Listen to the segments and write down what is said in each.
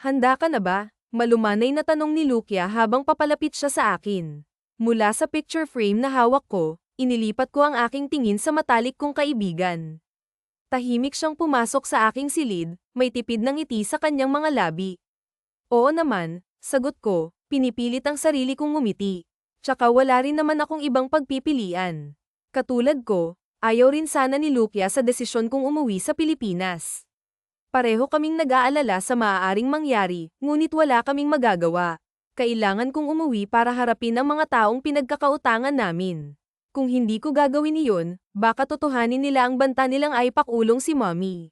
Handa ka na ba? Malumanay na tanong ni Lukia habang papalapit siya sa akin. Mula sa picture frame na hawak ko, inilipat ko ang aking tingin sa matalik kong kaibigan. Tahimik siyang pumasok sa aking silid, may tipid ng ngiti sa kanyang mga labi. Oo naman, sagot ko, pinipilit ang sarili kong ngumiti. Tsaka wala rin naman akong ibang pagpipilian. Katulad ko, ayaw rin sana ni Lukia sa desisyon kong umuwi sa Pilipinas. Pareho kaming nag-aalala sa maaaring mangyari, ngunit wala kaming magagawa. Kailangan kong umuwi para harapin ang mga taong pinagkakautangan namin. Kung hindi ko gagawin iyon, baka totohanin nila ang banta nilang ay pakulong si Mommy.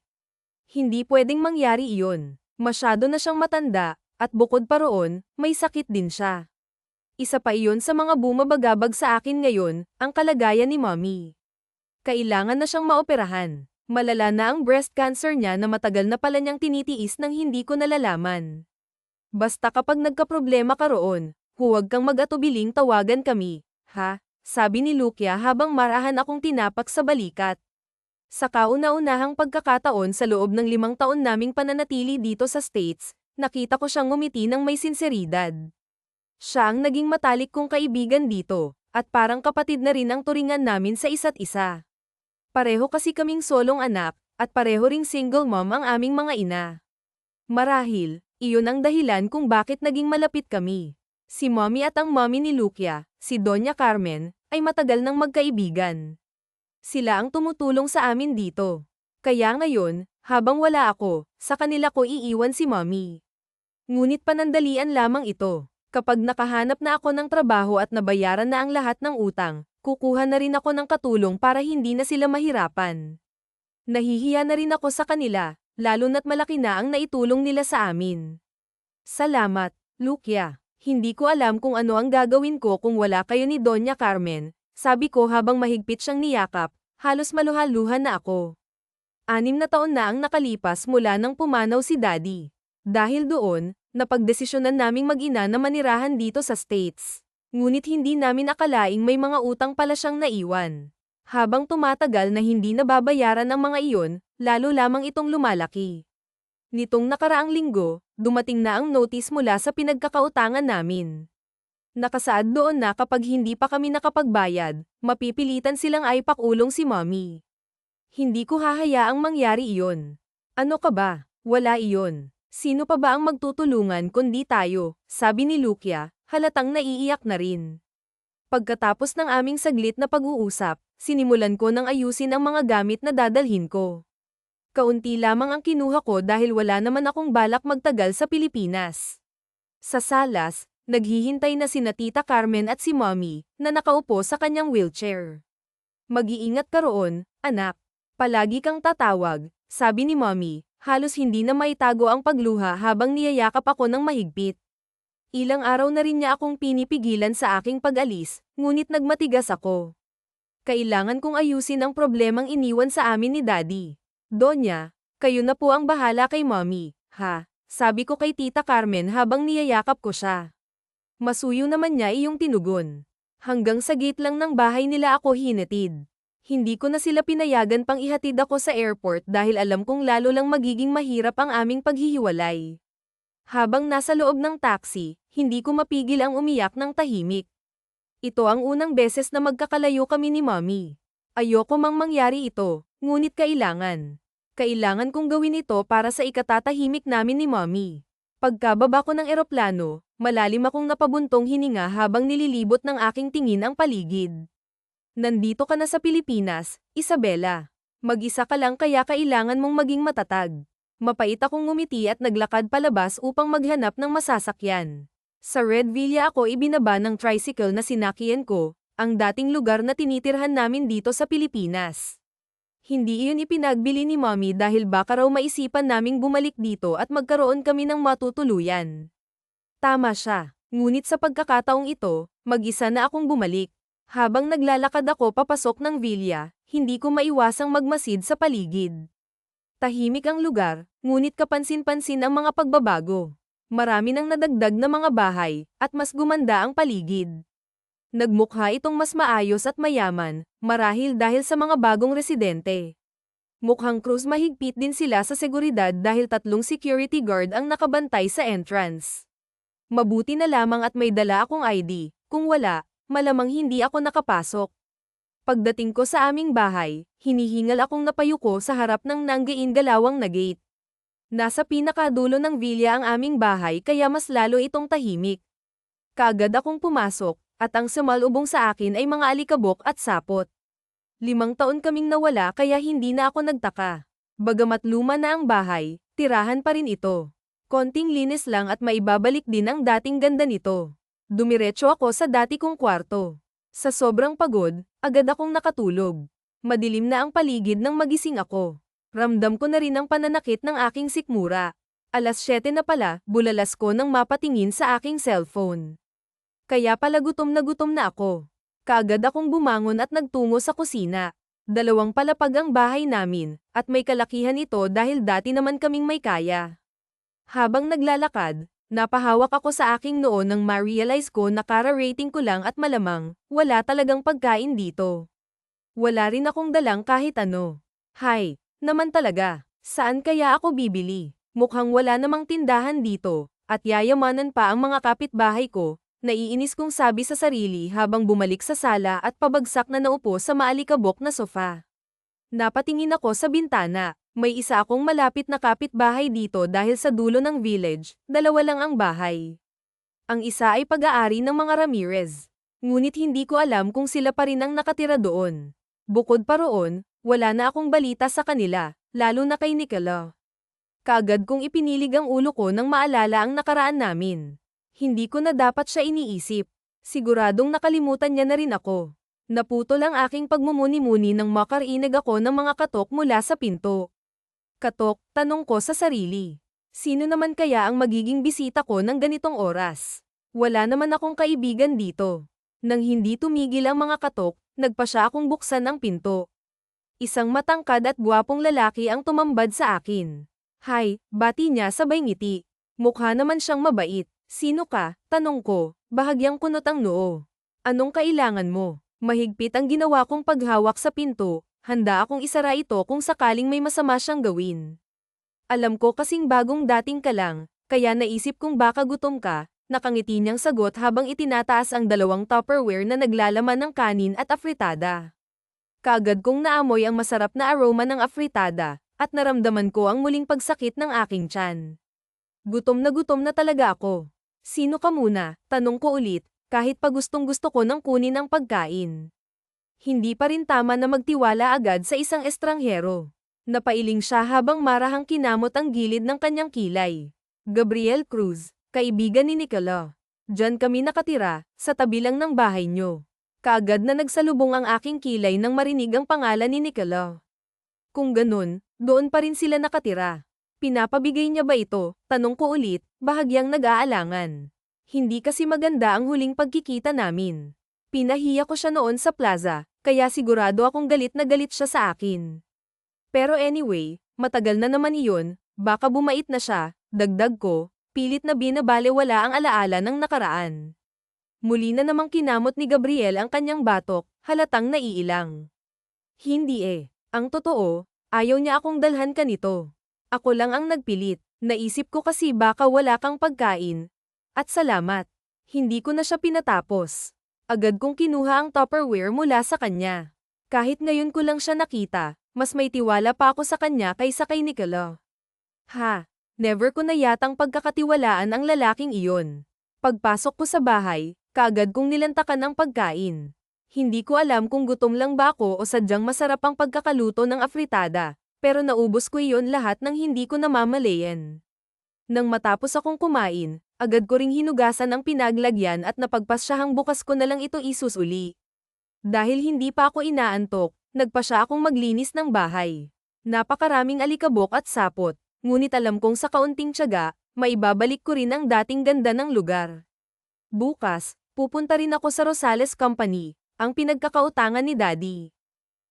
Hindi pwedeng mangyari iyon. Masyado na siyang matanda, at bukod pa roon, may sakit din siya. Isa pa iyon sa mga bumabagabag sa akin ngayon, ang kalagayan ni Mommy. Kailangan na siyang maoperahan. Malala na ang breast cancer niya na matagal na pala niyang tinitiis nang hindi ko nalalaman. Basta kapag nagkaproblema ka roon, huwag kang mag-atubiling tawagan kami, ha? Sabi ni Lukia habang marahan akong tinapak sa balikat. Sa kauna-unahang pagkakataon sa loob ng 5 taon naming pananatili dito sa States, nakita ko siyang ngumiti ng may sinseridad. Siya ang naging matalik kong kaibigan dito, at parang kapatid na rin ang turingan namin sa isa't isa. Pareho kasi kaming solong anak, at pareho ring single mom ang aming mga ina. Marahil, iyon ang dahilan kung bakit naging malapit kami. Si Mommy at ang mommy ni Lukia, si Doña Carmen, ay matagal nang magkaibigan. Sila ang tumutulong sa amin dito. Kaya ngayon, habang wala ako, sa kanila ko iiwan si Mommy. Ngunit panandalian lamang ito. Kapag nakahanap na ako ng trabaho at nabayaran na ang lahat ng utang, kukuha na rin ako ng katulong para hindi na sila mahirapan. Nahihiya na rin ako sa kanila, lalo na't malaki na ang naitulong nila sa amin. Salamat, Lukia. Hindi ko alam kung ano ang gagawin ko kung wala kayo ni Doña Carmen, sabi ko habang mahigpit siyang niyakap, halos maluha-luha na ako. 6 na taon na ang nakalipas mula nang pumanaw si Daddy. Dahil doon, napagdesisyonan naming mag-ina na manirahan dito sa States. Ngunit hindi namin akalaing may mga utang pala siyang naiwan. Habang tumatagal na hindi nababayaran ang mga iyon, lalo lamang itong lumalaki. Nitong nakaraang linggo, dumating na ang notice mula sa pinagkakautangan namin. Nakasaad doon na kapag hindi pa kami nakapagbayad, mapipilitan silang aipakulong si Mommy. Hindi ko hahayaang mangyari iyon. Ano ka ba? Wala iyon. Sino pa ba ang magtutulungan kundi tayo, sabi ni Lukia. Halatang naiiyak na rin. Pagkatapos ng aming saglit na pag-uusap, sinimulan ko nang ayusin ang mga gamit na dadalhin ko. Kaunti lamang ang kinuha ko dahil wala naman akong balak magtagal sa Pilipinas. Sa salas, naghihintay na sina Tita Carmen at si Mommy, na nakaupo sa kanyang wheelchair. Mag-iingat ka roon, anak. Palagi kang tatawag, sabi ni Mommy, halos hindi na maitago ang pagluha habang niyayakap ako ng mahigpit. Ilang araw na rin niya akong pinipigilan sa aking pag-alis, ngunit nagmatigas ako. Kailangan kong ayusin ang problemang iniwan sa amin ni Daddy. Donya, kayo na po ang bahala kay Mommy, ha? Sabi ko kay Tita Carmen habang niyayakap ko siya. Masuyo naman niya iyong tinugon. Hanggang sa gate lang ng bahay nila ako hinatid. Hindi ko na sila pinayagan pang ihatid ako sa airport dahil alam kong lalo lang magiging mahirap ang aming paghihiwalay. Habang nasa loob ng taxi, hindi ko mapigil ang umiyak ng tahimik. Ito ang unang beses na magkakalayo kami ni Mommy. Ayoko mang mangyari ito, ngunit kailangan. Kailangan kong gawin ito para sa ikatatahimik namin ni Mommy. Pagkababa ko ng eroplano, malalim akong napabuntong hininga habang nililibot ng aking tingin ang paligid. Nandito ka na sa Pilipinas, Isabela. Mag-isa ka lang kaya kailangan mong maging matatag. Mapait akong ngumiti at naglakad palabas upang maghanap ng masasakyan. Sa Red Villa ako ibinaba ng tricycle na sinakyan ko, ang dating lugar na tinitirhan namin dito sa Pilipinas. Hindi iyon ipinagbili ni Mommy dahil baka raw maisipan naming bumalik dito at magkaroon kami ng matutuluyan. Tama siya, ngunit sa pagkakataong ito, mag-isa na akong bumalik. Habang naglalakad ako papasok ng villa, hindi ko maiwasang magmasid sa paligid. Tahimik ang lugar, ngunit kapansin-pansin ang mga pagbabago. Marami nang nadagdag na mga bahay, at mas gumanda ang paligid. Nagmukha itong mas maayos at mayaman, marahil dahil sa mga bagong residente. Mukhang cruise mahigpit din sila sa seguridad dahil 3 security guard ang nakabantay sa entrance. Mabuti na lamang at may dala akong ID, kung wala, malamang hindi ako nakapasok. Pagdating ko sa aming bahay, hinihingal akong napayuko sa harap ng nanggain galawang na gate. Nasa pinakadulo ng villa ang aming bahay kaya mas lalo itong tahimik. Kaagad akong pumasok, at ang sumalubong sa akin ay mga alikabok at sapot. 5 taon kaming nawala kaya hindi na ako nagtaka. Bagamat luma na ang bahay, tirahan pa rin ito. Konting linis lang at maibabalik din ang dating ganda nito. Dumiretso ako sa dati kong kwarto. Sa sobrang pagod, agad akong nakatulog. Madilim na ang paligid nang magising ako. Ramdam ko na rin ang pananakit ng aking sikmura. 7:00 na pala, bulalas ko nang mapatingin sa aking cellphone. Kaya pala gutom na ako. Kaagad akong bumangon at nagtungo sa kusina. 2 palapag ang bahay namin, at may kalakihan ito dahil dati naman kaming may kaya. Habang naglalakad, napahawak ako sa aking noo nang ma-realize ko na kara-rating ko lang at malamang, wala talagang pagkain dito. Wala rin akong dalang kahit ano. Hay, naman talaga, saan kaya ako bibili? Mukhang wala namang tindahan dito, at yayamanan pa ang mga kapitbahay ko. Naiinis kong sabi sa sarili habang bumalik sa sala at pabagsak na naupo sa maalikabok na sofa. Napatingin ako sa bintana, may isa akong malapit na kapitbahay dito dahil sa dulo ng village, 2 lang ang bahay. Ang isa ay pag-aari ng mga Ramirez. Ngunit hindi ko alam kung sila pa rin ang nakatira doon. Bukod pa roon, wala na akong balita sa kanila, lalo na kay Nicola. Kaagad kong ipinilig ang ulo ko nang maalala ang nakaraan namin. Hindi ko na dapat siya iniisip. Siguradong nakalimutan niya na rin ako. Naputol ang aking pagmumuni-muni nang makarinig ako ng mga katok mula sa pinto. Katok, tanong ko sa sarili. Sino naman kaya ang magiging bisita ko ng ganitong oras? Wala naman akong kaibigan dito. Nang hindi tumigil ang mga katok, nagpa siya akong buksan ang pinto. Isang matangkad at gwapong lalaki ang tumambad sa akin. Hay, bati niya sabay ngiti. Mukha naman siyang mabait. Sino ka? Tanong ko, bahagyang kunot ang noo. Anong kailangan mo? Mahigpit ang ginawa kong paghawak sa pinto, handa akong isara ito kung sakaling may masama siyang gawin. Alam ko kasing bagong dating ka lang, kaya naisip kong baka gutom ka, nakangiti niyang sagot habang itinataas ang 2 Tupperware na naglalaman ng kanin at afritada. Kaagad kong naamoy ang masarap na aroma ng afritada, at naramdaman ko ang muling pagsakit ng aking tiyan. Gutom na talaga ako. Sino ka muna? Tanong ko ulit, kahit pa gustong-gusto ko nang kunin ang pagkain. Hindi pa rin tama na magtiwala agad sa isang estranghero. Napailing siya habang marahang kinamot ang gilid ng kanyang kilay. Gabriel Cruz, kaibigan ni Nicola. Diyan kami nakatira, sa tabi lang ng bahay niyo. Kaagad na nagsalubong ang aking kilay nang marinig ang pangalan ni Nicola. Kung ganun, doon pa rin sila nakatira. Pinapabigay niya ba ito? Tanong ko ulit, bahagyang nag-aalangan. Hindi kasi maganda ang huling pagkikita namin. Pinahiya ko siya noon sa plaza, kaya sigurado akong galit na galit siya sa akin. Pero anyway, matagal na naman iyon, baka bumait na siya, dagdag ko, pilit na binabalewala ang alaala ng nakaraan. Muli na namang kinamot ni Gabriel ang kanyang batok, halatang naiilang. Hindi ang totoo, ayaw niya akong dalhan ka nito. Ako lang ang nagpilit, naisip ko kasi baka wala kang pagkain. At salamat. Hindi ko na siya pinatapos. Agad kong kinuha ang Tupperware mula sa kanya. Kahit ngayon ko lang siya nakita, mas may tiwala pa ako sa kanya kaysa kay Nicola. Never ko na yatang pagkakatiwalaan ang lalaking iyon. Pagpasok ko sa bahay, kaagad kong nilantakan ang pagkain. Hindi ko alam kung gutom lang ba ako o sadyang masarap ang pagkakaluto ng afritada. Pero naubos ko iyon lahat nang hindi ko namamalayan. Nang matapos akong kumain, agad ko ring hinugasan ang pinaglagyan at napagpasyahang bukas ko na lang ito isusuli. Dahil hindi pa ako inaantok, nagpa siya akong maglinis ng bahay. Napakaraming alikabok at sapot, ngunit alam kong sa kaunting tiyaga, maibabalik ko rin ang dating ganda ng lugar. Bukas, pupunta rin ako sa Rosales Company, ang pinagkakautangan ni Daddy.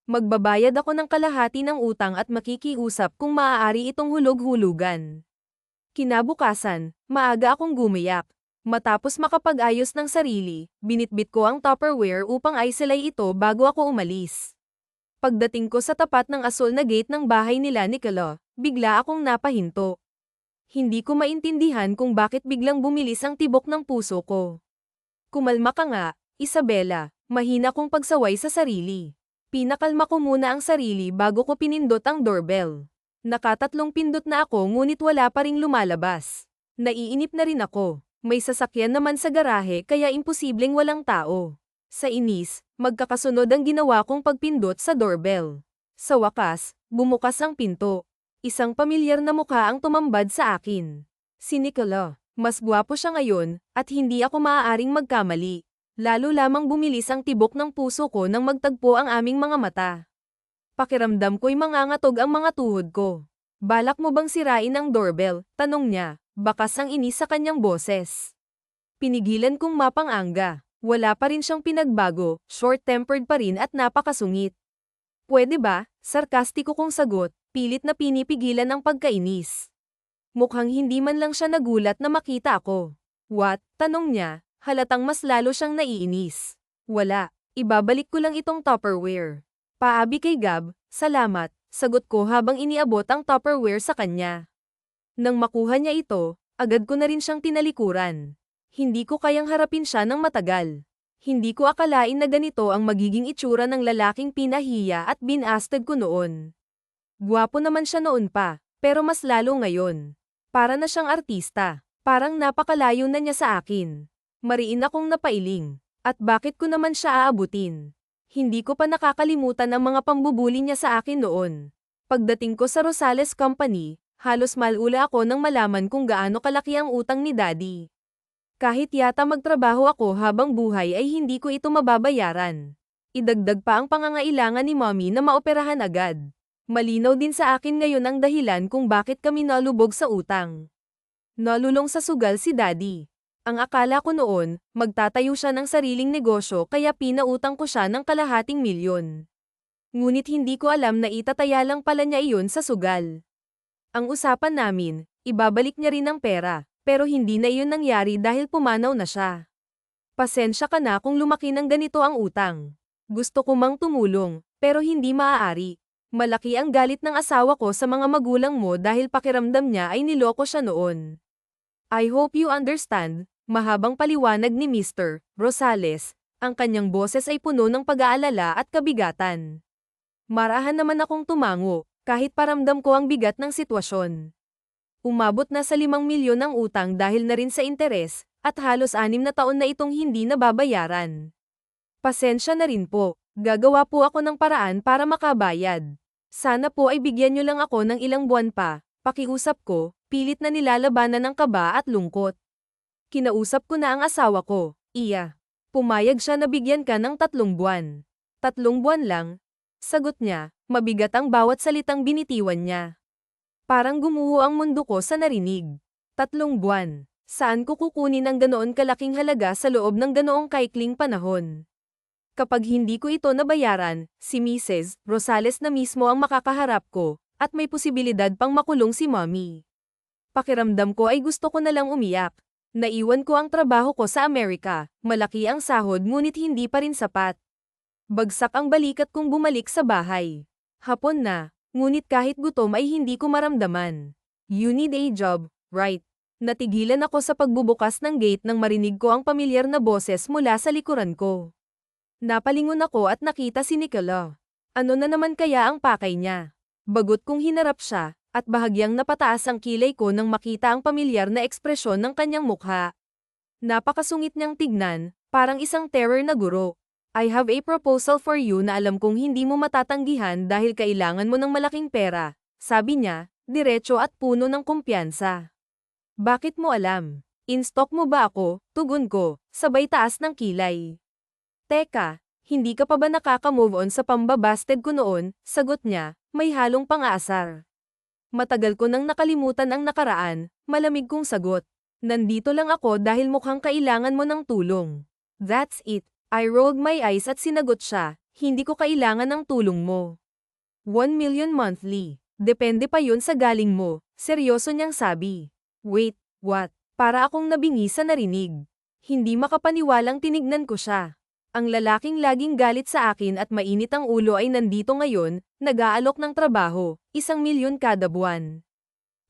Magbabayad ako ng kalahati ng utang at makikiusap kung maaari itong hulog-hulugan. Kinabukasan, maaga akong gumayak. Matapos makapag-ayos ng sarili, binitbit ko ang Tupperware upang aisalay ito bago ako umalis. Pagdating ko sa tapat ng asul na gate ng bahay nila Nicola, bigla akong napahinto. Hindi ko maintindihan kung bakit biglang bumilis ang tibok ng puso ko. Kumalma ka nga, Isabela, mahina kong pagsaway sa sarili. Pinakalma ko muna ang sarili bago ko pinindot ang doorbell. Nakatatlong pindot na ako ngunit wala pa ring lumalabas. Naiinip na rin ako. May sasakyan naman sa garahe kaya imposibleng walang tao. Sa inis, magkakasunod ang ginawa kong pagpindot sa doorbell. Sa wakas, bumukas ang pinto. Isang pamilyar na mukha ang tumambad sa akin. Si Nicola. Mas gwapo siya ngayon, at hindi ako maaaring magkamali. Lalo lamang bumilis ang tibok ng puso ko nang magtagpo ang aming mga mata. Pakiramdam ko'y mangangatog ang mga tuhod ko. Balak mo bang sirain ang doorbell? Tanong niya, bakas ang inis sa kanyang boses. Pinigilan kong mapang-angga. Wala pa rin siyang pinagbago, short-tempered pa rin at napakasungit. Pwede ba? Sarkastiko kong sagot, pilit na pinipigilan ang pagkainis. Mukhang hindi man lang siya nagulat na makita ako. What? Tanong niya, halatang mas lalo siyang naiinis. Wala, ibabalik ko lang itong Tupperware. Paabi kay Gab, salamat, sagot ko habang iniabot ang Tupperware sa kanya. Nang makuha niya ito, agad ko na rin siyang tinalikuran. Hindi ko kayang harapin siya ng matagal. Hindi ko akalain na ganito ang magiging itsura ng lalaking pinahiya at binasted ko noon. Gwapo naman siya noon pa, pero mas lalo ngayon. Para na siyang artista. Parang napakalayo na niya sa akin. Mariin akong napailing. At bakit ko naman siya aabutin? Hindi ko pa nakakalimutan ang mga pambubuli niya sa akin noon. Pagdating ko sa Rosales Company, halos malula ako nang malaman kung gaano kalaki ang utang ni Daddy. Kahit yata magtrabaho ako habang buhay ay hindi ko ito mababayaran. Idagdag pa ang pangangailangan ni Mommy na maoperahan agad. Malinaw din sa akin ngayon ang dahilan kung bakit kami nalubog sa utang. Nalulong sa sugal si Daddy. Ang akala ko noon, magtatayo siya ng sariling negosyo kaya pinautang ko siya ng $250,000. Ngunit hindi ko alam na itataya lang pala niya iyon sa sugal. Ang usapan namin, ibabalik niya rin ang pera. Pero hindi na iyon nangyari dahil pumanaw na siya. Pasensya ka na kung lumaki ng ganito ang utang. Gusto ko mang tumulong, pero hindi maaari. Malaki ang galit ng asawa ko sa mga magulang mo dahil pakiramdam niya ay niloko siya noon. I hope you understand, mahabang paliwanag ni Mr. Rosales, ang kanyang boses ay puno ng pag-aalala at kabigatan. Marahan naman akong tumango, kahit paramdam ko ang bigat ng sitwasyon. Umabot na sa 5 milyon ang utang dahil na rin sa interes, at halos 6 na taon na itong hindi nababayaran. Pasensya na rin po, gagawa po ako ng paraan para makabayad. Sana po ay bigyan niyo lang ako ng ilang buwan pa, pakiusap ko, pilit na nilalabanan ng kaba at lungkot. Kinausap ko na ang asawa ko, Iya. Pumayag siya na bigyan ka ng 3 buwan. 3 buwan lang? Sagot niya, mabigat ang bawat salitang binitiwan niya. Parang gumuho ang mundo ko sa narinig. 3 buwan. Saan ko kukunin ang ganoon kalaking halaga sa loob ng ganoong kaikling panahon? Kapag hindi ko ito nabayaran, si Mrs. Rosales na mismo ang makakaharap ko, at may posibilidad pang makulong si Mommy. Pakiramdam ko ay gusto ko na lang umiyak. Naiwan ko ang trabaho ko sa Amerika, malaki ang sahod ngunit hindi pa rin sapat. Bagsak ang balikat kong bumalik sa bahay. Hapon na. Ngunit kahit gutom ay hindi ko maramdaman. You need a job, right? Natigilan ako sa pagbubukas ng gate nang marinig ko ang pamilyar na boses mula sa likuran ko. Napalingon ako at nakita si Nicola. Ano na naman kaya ang pakay niya? Bagot kong hinarap siya, at bahagyang napataas ang kilay ko nang makita ang pamilyar na ekspresyon ng kanyang mukha. Napakasungit niyang tignan, parang isang terror na guro. I have a proposal for you na alam kong hindi mo matatanggihan dahil kailangan mo ng malaking pera, sabi niya, diretso at puno ng kumpiyansa. Bakit mo alam? In-stock mo ba ako? Tugon ko, sabay taas ng kilay. Teka, hindi ka pa ba nakaka-move on sa pambabasted ko noon? Sagot niya, may halong pang-aasar. Matagal ko nang nakalimutan ang nakaraan, malamig kong sagot. Nandito lang ako dahil mukhang kailangan mo ng tulong. That's it. I rolled my eyes at sinagot siya, hindi ko kailangan ng tulong mo. 1 million monthly. Depende pa yun sa galing mo, seryoso niyang sabi. Wait, what? Para akong nabingi sa narinig. Hindi makapaniwalang tinignan ko siya. Ang lalaking laging galit sa akin at mainit ang ulo ay nandito ngayon, nag-aalok ng trabaho, 1,000,000 kada buwan.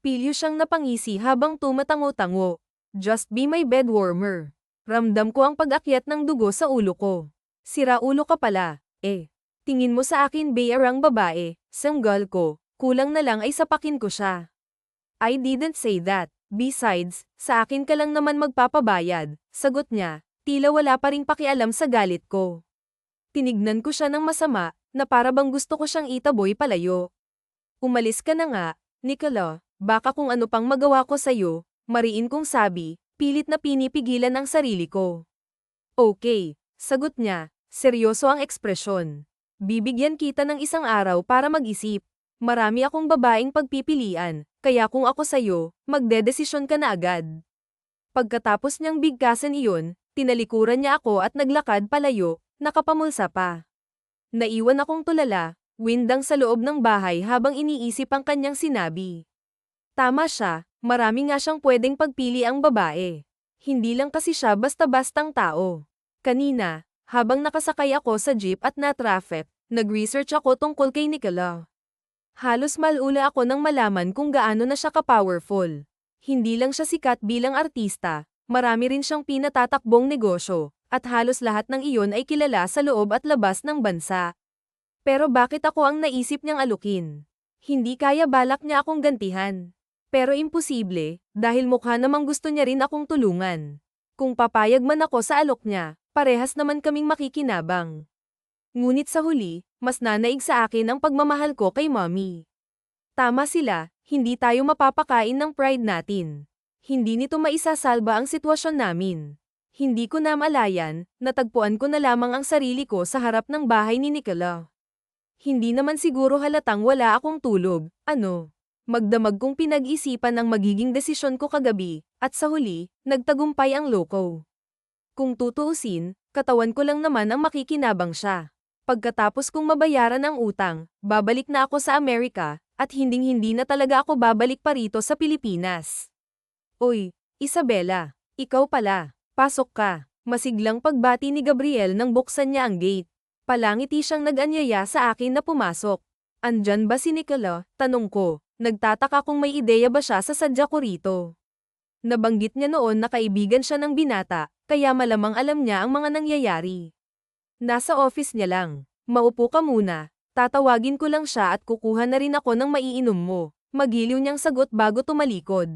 Pilyo siyang napangisi habang tumatango-tango. Just be my bed warmer. Ramdam ko ang pag-akyat ng dugo sa ulo ko. Sira ulo ka pala, eh. Tingin mo sa akin bayarang babae, sanggol ko, kulang na lang ay sapakin ko siya. I didn't say that. Besides, sa akin ka lang naman magpapabayad, sagot niya. Tila wala pa ring pakialam sa galit ko. Tinignan ko siya ng masama, na para bang gusto ko siyang itaboy palayo. Umalis ka na nga, Nicola, baka kung ano pang magawa ko sa'yo, mariin kong sabi, pilit na pinipigilan ang sarili ko. Okay, sagot niya, seryoso ang ekspresyon. Bibigyan kita ng isang araw para mag-isip. Marami akong babaeng pagpipilian, kaya kung ako sa'yo, magdedesisyon ka na agad. Pagkatapos niyang bigkasan iyon, tinalikuran niya ako at naglakad palayo, nakapamulsa pa. Naiwan akong tulala, windang sa loob ng bahay habang iniisip ang kanyang sinabi. Tama siya, marami nga siyang pwedeng pagpili ang babae. Hindi lang kasi siya basta-bastang tao. Kanina, habang nakasakay ako sa jeep at na-traffic, nag-research ako tungkol kay Nicola. Halos malula ako nang malaman kung gaano na siya ka-powerful. Hindi lang siya sikat bilang artista, marami rin siyang pinatatakbong negosyo, at halos lahat ng iyon ay kilala sa loob at labas ng bansa. Pero bakit ako ang naisip niyang alukin? Hindi kaya balak niya akong gantihan. Pero imposible, dahil mukha namang gusto niya rin akong tulungan. Kung papayag man ako sa alok niya, parehas naman kaming makikinabang. Ngunit sa huli, mas nanaig sa akin ang pagmamahal ko kay mommy. Tama sila, hindi tayo mapapakain ng pride natin. Hindi nito maisasalba ang sitwasyon namin. Hindi ko na malayan, natagpuan ko na lamang ang sarili ko sa harap ng bahay ni Nicola. Hindi naman siguro halatang wala akong tulog, magdamag kong pinag-isipan ang magiging desisyon ko kagabi, at sa huli, nagtagumpay ang loko. Kung tutuusin, katawan ko lang naman ang makikinabang siya. Pagkatapos kong mabayaran ang utang, babalik na ako sa Amerika, at hinding-hindi na talaga ako babalik pa rito sa Pilipinas. Oy, Isabela, ikaw pala, pasok ka. Masiglang pagbati ni Gabriel nang buksan niya ang gate. Palangiti siyang nag-anyaya sa akin na pumasok. Andyan ba si Nicola? Tanong ko, nagtataka kung may ideya ba siya sa sadya ko rito. Nabanggit niya noon na kaibigan siya ng binata, kaya malamang alam niya ang mga nangyayari. Nasa office niya lang. Maupo ka muna. Tatawagin ko lang siya at kukuha na rin ako ng maiinom mo. Magiliw niyang sagot bago tumalikod.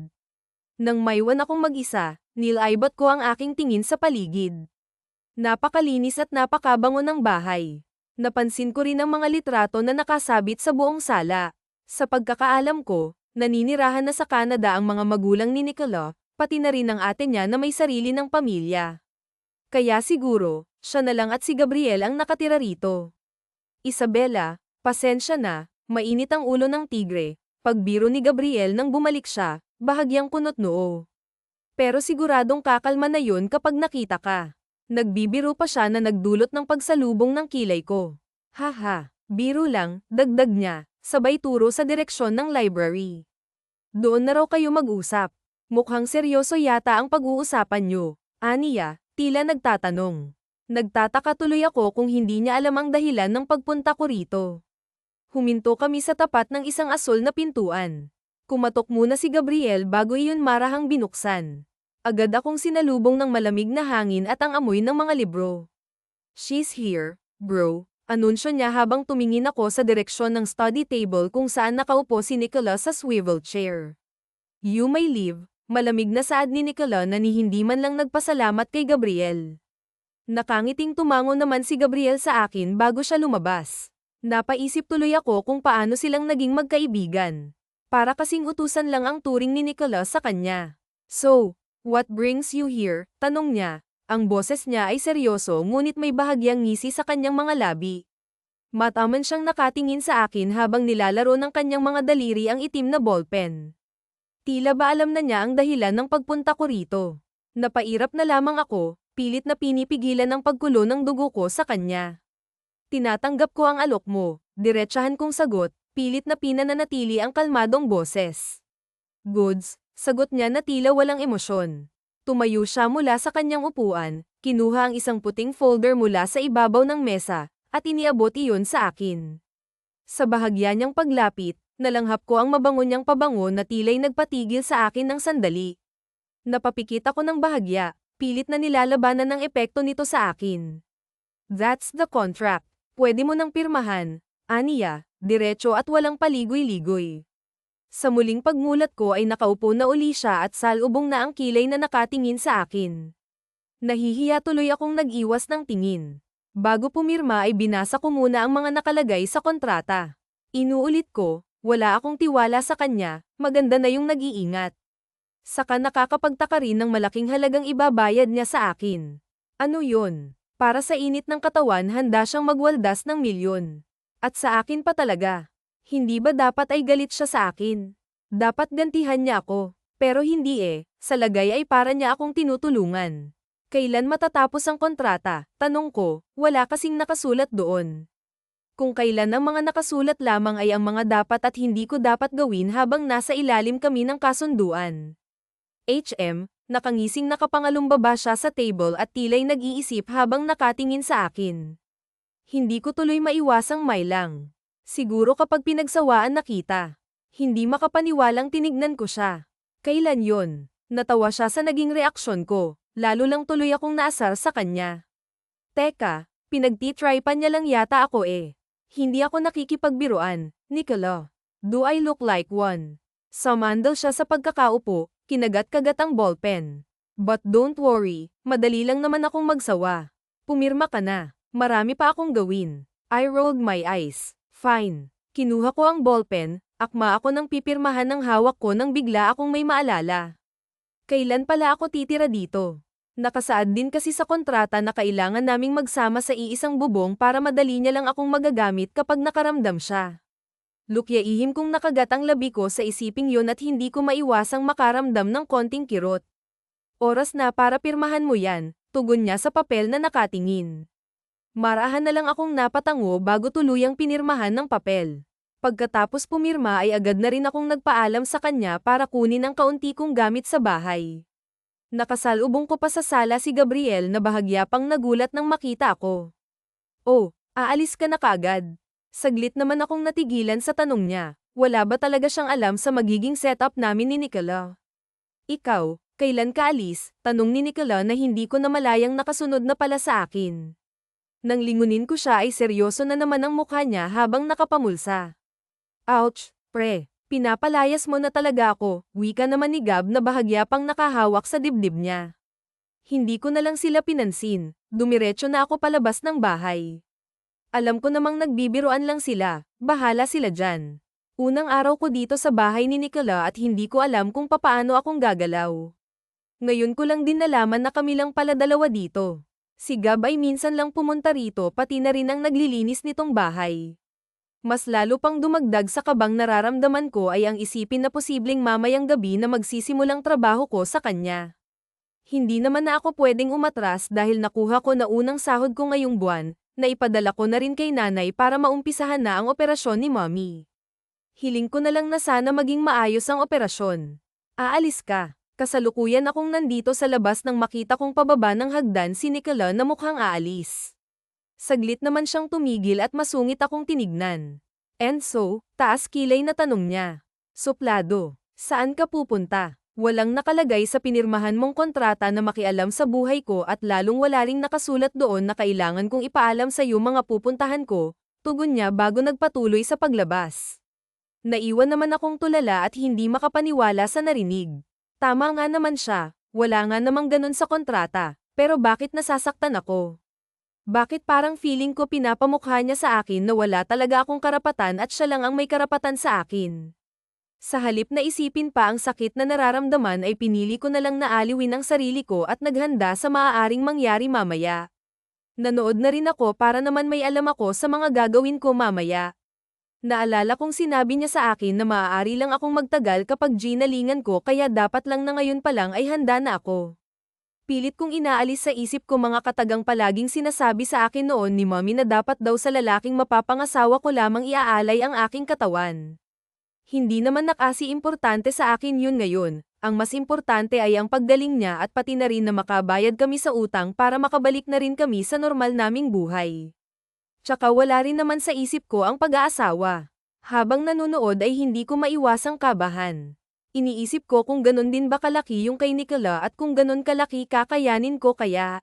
Nang maiwan akong mag-isa, nilaybot ko ang aking tingin sa paligid. Napakalinis at napakabango ng bahay. Napansin ko rin ang mga litrato na nakasabit sa buong sala. Sa pagkakaalam ko, naninirahan na sa Canada ang mga magulang ni Nicola, pati na rin ang ate niya na may sarili ng pamilya. Kaya siguro, siya na lang at si Gabriel ang nakatira rito. Isabela, pasensya na, mainit ang ulo ng tigre. Pagbiro ni Gabriel nang bumalik siya, bahagyang kunot noo. Pero siguradong kakalma na yun kapag nakita ka. Nagbibiro pa siya na nagdulot ng pagsalubong ng kilay ko. Haha, biro lang, dagdag niya, sabay turo sa direksyon ng library. Doon na raw kayo mag-usap. Mukhang seryoso yata ang pag-uusapan niyo, aniya, tila nagtatanong. Nagtataka tuloy ako kung hindi niya alam ang dahilan ng pagpunta ko rito. Huminto kami sa tapat ng isang asul na pintuan. Kumatok muna si Gabriel bago iyon marahang binuksan. Agad akong sinalubong ng malamig na hangin at ang amoy ng mga libro. She's here, bro, anunsyo niya habang tumingin ako sa direksyon ng study table kung saan nakaupo si Nicola sa swivel chair. You may leave, malamig na saad ni Nicola na ni hindi man lang nagpasalamat kay Gabriel. Nakangiting tumango naman si Gabriel sa akin bago siya lumabas. Napaisip tuloy ako kung paano silang naging magkaibigan. Para kasing utusan lang ang turing ni Nicola sa kanya. So, what brings you here? Tanong niya. Ang boses niya ay seryoso ngunit may bahagyang ngisi sa kanyang mga labi. Mataman siyang nakatingin sa akin habang nilalaro ng kanyang mga daliri ang itim na ballpen. Tila ba alam na niya ang dahilan ng pagpunta ko rito. Napairap na lamang ako. Pilit na pinipigilan ang pagkulo ng dugo ko sa kanya. Tinatanggap ko ang alok mo, diretsahan kong sagot, pilit na pinananatili ang kalmadong boses. Goods, sagot niya na tila walang emosyon. Tumayo siya mula sa kanyang upuan, Kinuha ang isang puting folder mula sa ibabaw ng mesa, at iniabot iyon sa akin. Sa bahagya niyang paglapit, nalanghap ko ang mabango niyang pabango na tila'y nagpatigil sa akin ng sandali. Napapikit ako ng bahagya, pilit na nilalabanan ng epekto nito sa akin. That's the contract. Pwede mo nang pirmahan, aniya, diretso at walang paligoy-ligoy. Sa muling pagmulat ko ay nakaupo na uli siya at salubong na ang kilay na nakatingin sa akin. Nahihiya tuloy akong nag-iwas ng tingin. Bago pumirma ay binasa ko muna ang mga nakalagay sa kontrata. Inuulit ko, wala akong tiwala sa kanya, maganda na yung nag-iingat. Saka nakakapagtaka rin ng malaking halagang ibabayad niya sa akin. Ano yun? Para sa init ng katawan handa siyang magwaldas ng milyon. At sa akin pa talaga. Hindi ba dapat ay galit siya sa akin? Dapat gantihan niya ako. Pero hindi sa lagay ay para niya akong tinutulungan. Kailan matatapos ang kontrata? Tanong ko, wala kasing nakasulat doon. Kung kailan ang mga nakasulat lamang ay ang mga dapat at hindi ko dapat gawin habang nasa ilalim kami ng kasunduan. Nakangising nakapangalumbaba siya sa table at tila'y nag-iisip habang nakatingin sa akin. Hindi ko tuloy maiwasang may lang. Siguro kapag pinagsawaan na kita. Hindi makapaniwalang tinignan ko siya. Kailan yon? Natawa siya sa naging reaksyon ko, lalo lang tuloy akong naasar sa kanya. Teka, pinagtitripan niya lang yata ako Hindi ako nakikipagbiruan, Nicola. Do I look like one? Sumandal siya sa pagkakaupo, kinagat-kagat ang ballpen. But don't worry, madali lang naman akong magsawa. Pumirma ka na, marami pa akong gawin. I rolled my eyes. Fine. Kinuha ko ang ballpen, akma ako ng pipirmahan ng hawak ko nang bigla akong may maalala. Kailan pala ako titira dito? Nakasaad din kasi sa kontrata na kailangan naming magsama sa iisang bubong para madali niya lang akong magagamit kapag nakaramdam siya. Lukyaihim kong nakagat ang labi ko sa isiping yon at hindi ko maiwasang makaramdam ng konting kirot. Oras na para pirmahan mo yan, tugon niya sa papel na nakatingin. Marahan na lang akong napatango bago tuluyang pinirmahan ng papel. Pagkatapos pumirma ay agad na rin akong nagpaalam sa kanya para kunin ang kaunti kong gamit sa bahay. Nakasalubong ko pa sa sala si Gabriel na bahagya pang nagulat nang makita ako. Oh, aalis ka na kaagad? Saglit naman akong natigilan sa tanong niya. Wala ba talaga siyang alam sa magiging setup namin ni Nicola? Ikaw, kailan ka alis? Tanong ni Nicola na hindi ko namalayang nakasunod na pala sa akin. Nang lingunin ko siya ay seryoso na naman ang mukha niya habang nakapamulsa. Ouch, pre, pinapalayas mo na talaga ako, wika naman ni Gab na bahagya pang nakahawak sa dibdib niya. Hindi ko na lang sila pinansin, dumiretso na ako palabas ng bahay. Alam ko namang nagbibiruan lang sila, bahala sila dyan. Unang araw ko dito sa bahay ni Nicola at hindi ko alam kung papaano akong gagalaw. Ngayon ko lang din nalaman na kami lang pala dalawa dito. Si Gab ay minsan lang pumunta rito pati na rin ang naglilinis nitong bahay. Mas lalo pang dumagdag sa kabang nararamdaman ko ay ang isipin na posibleng mamayang gabi na magsisimulang trabaho ko sa kanya. Hindi naman na ako pwedeng umatras dahil nakuha ko na unang sahod ko ngayong buwan, na ipadala ko na rin kay nanay para maumpisahan na ang operasyon ni mommy. Hiling ko na lang na sana maging maayos ang operasyon. Aalis ka. Kasalukuyan akong nandito sa labas nang makita kong pababa ng hagdan si Nicola na mukhang aalis. Saglit naman siyang tumigil at masungit akong tinignan. And so, taas kilay na tanong niya. Suplado, saan ka pupunta? Walang nakalagay sa pinirmahan mong kontrata na makialam sa buhay ko at lalong wala ring nakasulat doon na kailangan kong ipaalam sa iyo mga pupuntahan ko, tugon niya bago nagpatuloy sa paglabas. Naiwan naman akong tulala at hindi makapaniwala sa narinig. Tama nga naman siya, wala nga namang ganun sa kontrata, pero bakit nasasaktan ako? Bakit parang feeling ko pinapamukha niya sa akin na wala talaga akong karapatan at siya lang ang may karapatan sa akin? Sa halip na isipin pa ang sakit na nararamdaman ay pinili ko na lang na aliwin ang sarili ko at naghanda sa maaaring mangyari mamaya. Nanood na rin ako para naman may alam ako sa mga gagawin ko mamaya. Naalala kong sinabi niya sa akin na maaari lang akong magtagal kapag ginalingan ko kaya dapat lang na ngayon pa lang ay handa na ako. Pilit kong inaalis sa isip ko mga katagang palaging sinasabi sa akin noon ni mommy na dapat daw sa lalaking mapapangasawa ko lamang iaalay ang aking katawan. Hindi naman nakasi importante sa akin yun ngayon, Ang mas importante ay ang paggaling niya at pati na rin na makabayad kami sa utang para makabalik na rin kami sa normal naming buhay. Tsaka wala rin naman sa isip ko ang pag-aasawa. Habang nanonood ay hindi ko maiwasang kabahan. Iniisip ko kung ganon din ba kalaki yung kay Nicola at kung ganon kalaki kakayanin ko kaya.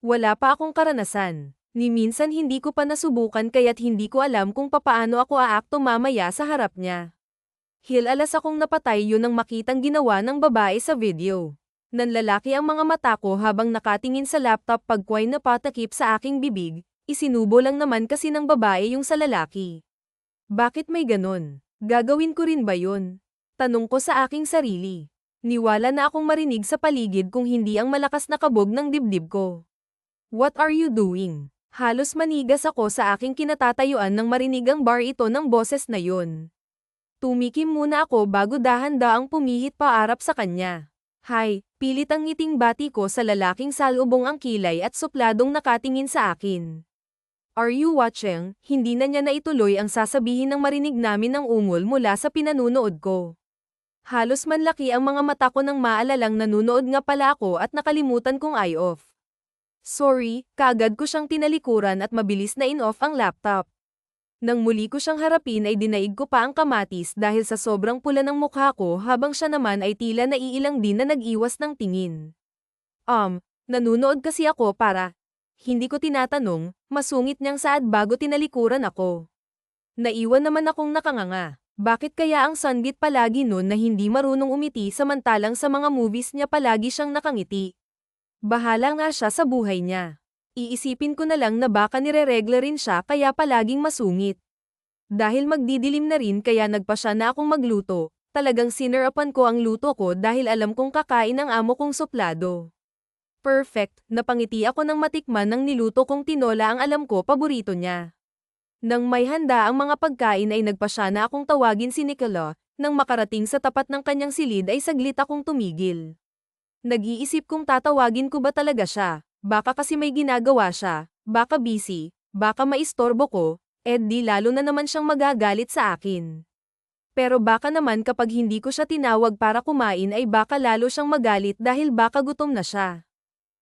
Wala pa akong karanasan. Ni minsan hindi ko pa nasubukan kaya't hindi ko alam kung papaano ako aakto mamaya sa harap niya. Hilalas akong napatay yun ang makitang ginawa ng babae sa video. Nanlalaki ang mga mata ko habang nakatingin sa laptop pagkway na patakip sa aking bibig, isinubo lang naman kasi ng babae yung sa lalaki. Bakit may ganon? Gagawin ko rin ba yun? Tanong ko sa aking sarili. Niwala na akong marinig sa paligid kung hindi ang malakas na kabog ng dibdib ko. What are you doing? Halos manigas ako sa aking kinatatayuan nang marinig ang bar ito ng boses na yun. Tumikim muna ako bago dahan-daang pumihit paarap sa kanya. Hay, pilit ang ngiting bati ko sa lalaking salubong ang kilay at supladong nakatingin sa akin. Are you watching? Hindi na niya naituloy ang sasabihin ng marinig namin ng ungol mula sa pinanunood ko. Halos manlaki ang mga mata ko nang maalalang nanunood nga pala ako at nakalimutan kong eye off. Sorry, kaagad ko siyang tinalikuran at mabilis na in-off ang laptop. Nang muli ko siyang harapin ay dinaig ko pa ang kamatis dahil sa sobrang pula ng mukha ko habang siya naman ay tila naiilang din na nag-iwas ng tingin. Nanunood kasi ako para. Hindi ko tinatanong, masungit niyang saad bago tinalikuran ako. Naiwan naman akong nakanganga. Bakit kaya ang Sunggit palagi nun na hindi marunong umiti samantalang sa mga movies niya palagi siyang nakangiti? Bahala nga siya sa buhay niya. Iisipin ko na lang na baka nireregla rin siya kaya palaging masungit. Dahil magdidilim na rin kaya nagpasya na akong magluto, talagang sinarapan ko ang luto ko dahil alam kong kakain ang amo kong suplado. Perfect, napangiti ako nang matikman ng niluto kong tinola ang alam ko paborito niya. Nang may handa ang mga pagkain ay nagpasya na akong tawagin si Nicola, nang makarating sa tapat ng kanyang silid ay saglit akong tumigil. Nag-iisip kung tatawagin ko ba talaga siya, baka kasi may ginagawa siya, baka busy, baka maistorbo ko, di lalo na naman siyang magagalit sa akin. Pero baka naman kapag hindi ko siya tinawag para kumain ay baka lalo siyang magalit dahil baka gutom na siya.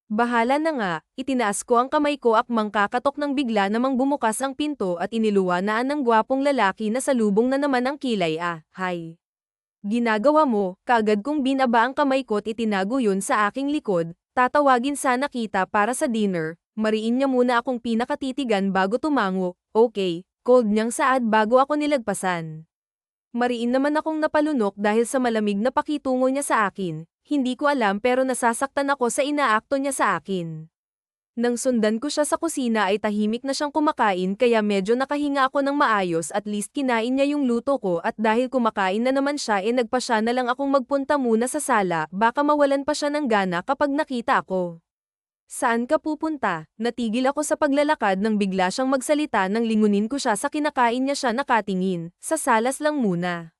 Bahala na nga, itinaas ko ang kamay ko akmang kakatok nang bigla namang bumukas ang pinto at iniluwanaan ng gwapong lalaki na salubong na naman ang kilay Hi. Ginagawa mo, kaagad kong binaba ang kamay ko at itinago yun sa aking likod, tatawagin sana kita para sa dinner, mariin niya muna akong pinakatitigan bago tumango, okay, cold niyang saad bago ako nilagpasan. Mariin naman akong napalunok dahil sa malamig na pakitungo niya sa akin, hindi ko alam pero nasasaktan ako sa inaakto niya sa akin. Nang sundan ko siya sa kusina ay tahimik na siyang kumakain kaya medyo nakahinga ako ng maayos at least kinain niya yung luto ko at dahil kumakain na naman siya nagpasya na lang akong magpunta muna sa sala baka mawalan pa siya ng gana kapag nakita ako. Saan ka pupunta? Natigil ako sa paglalakad nang bigla siyang magsalita nang lingunin ko siya sa kinakain niya siya nakatingin, sa salas lang muna.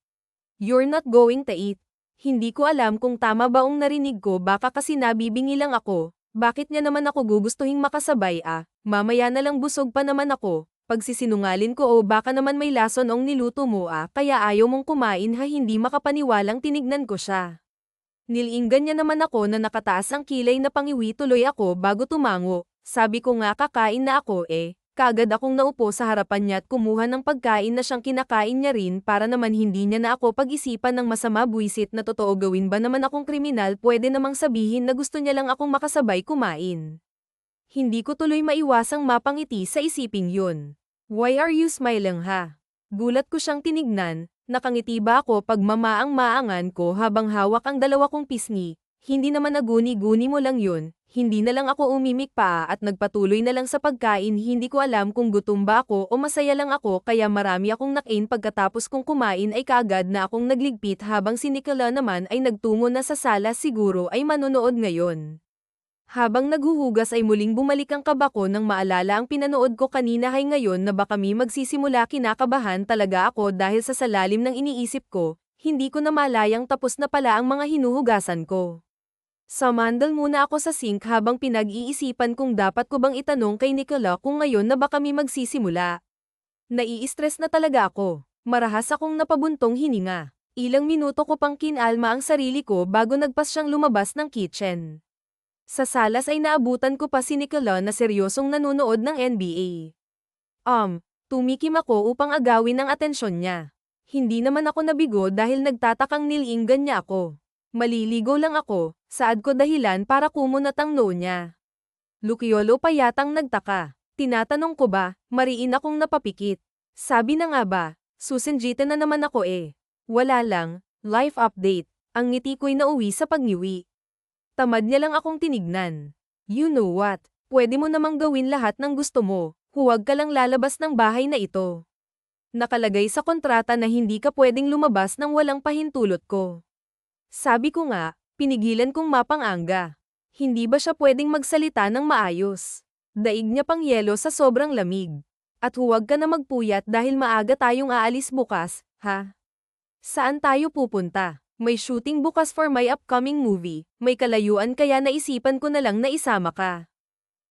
You're not going to eat. Hindi ko alam kung tama ba ang narinig ko baka kasi nabibingi lang ako. Bakit niya naman ako gugustuhing makasabay mamaya na lang busog pa naman ako, pagsisinungalin ko o baka naman may lason ang niluto mo kaya ayaw mong kumain hindi makapaniwalang tinignan ko siya. Nilinggan niya naman ako na nakataas ang kilay na pangiwi tuloy ako bago tumango, sabi ko nga kakain na ako kaagad akong naupo sa harapan niya at kumuha ng pagkain na siyang kinakain niya rin para naman hindi niya na ako pag-isipan ng masama buwisit na totoo gawin ba naman akong kriminal pwede namang sabihin na gusto niya lang akong makasabay kumain. Hindi ko tuloy maiwasang mapangiti sa isiping yun. Why are you smiling Gulat ko siyang tinignan, nakangiti ba ako pag mamaang-maangan ko habang hawak ang dalawa kong pisngi, hindi naman naguni-guni mo lang yun. Hindi na lang ako umimik pa at nagpatuloy na lang sa pagkain hindi ko alam kung gutom ba ako o masaya lang ako kaya marami akong nakain pagkatapos kong kumain ay kaagad na akong nagligpit habang si Nicola naman ay nagtungo na sa sala siguro ay manonood ngayon. Habang naghuhugas ay muling bumalik ang kaba ko nang maalala ang pinanood ko kanina ay ngayon na baka kami magsisimula kinakabahan talaga ako dahil sa salalim ng iniisip ko, hindi ko na malayang tapos na pala ang mga hinuhugasan ko. Samandal muna ako sa sink habang pinag-iisipan kung dapat ko bang itanong kay Nicola kung ngayon na ba kami magsisimula. Nai-stress na talaga ako. Marahas akong napabuntong hininga. Ilang minuto ko pang kinalma ang sarili ko bago nagpas siyang lumabas ng kitchen. Sa salas ay naabutan ko pa si Nicola na seryosong nanonood ng NBA. Tumikim ako upang agawin ang atensyon niya. Hindi naman ako nabigo dahil nagtatakang nilinggan niya ako. Maliligo lang ako, saad ko dahilan para kumunat ang noo niya. Lukyolo pa yatang nagtaka. Tinatanong ko ba, mariin akong napapikit. Sabi na nga ba, susinjitan na naman ako eh. Wala lang, life update. Ang ngiti ko'y nauwi sa pagniwi. Tamad niya lang akong tinignan. You know what? Pwede mo namang gawin lahat ng gusto mo. Huwag ka lang lalabas ng bahay na ito. Nakalagay sa kontrata na hindi ka pwedeng lumabas nang walang pahintulot ko. Sabi ko nga, pinigilan kong mapanganga. Hindi ba siya pwedeng magsalita ng maayos? Daig niya pang yelo sa sobrang lamig. At huwag ka na magpuyat dahil maaga tayong aalis bukas, ha? Saan tayo pupunta? May shooting bukas for my upcoming movie. May kalayuan kaya naisipan ko na lang na isama ka.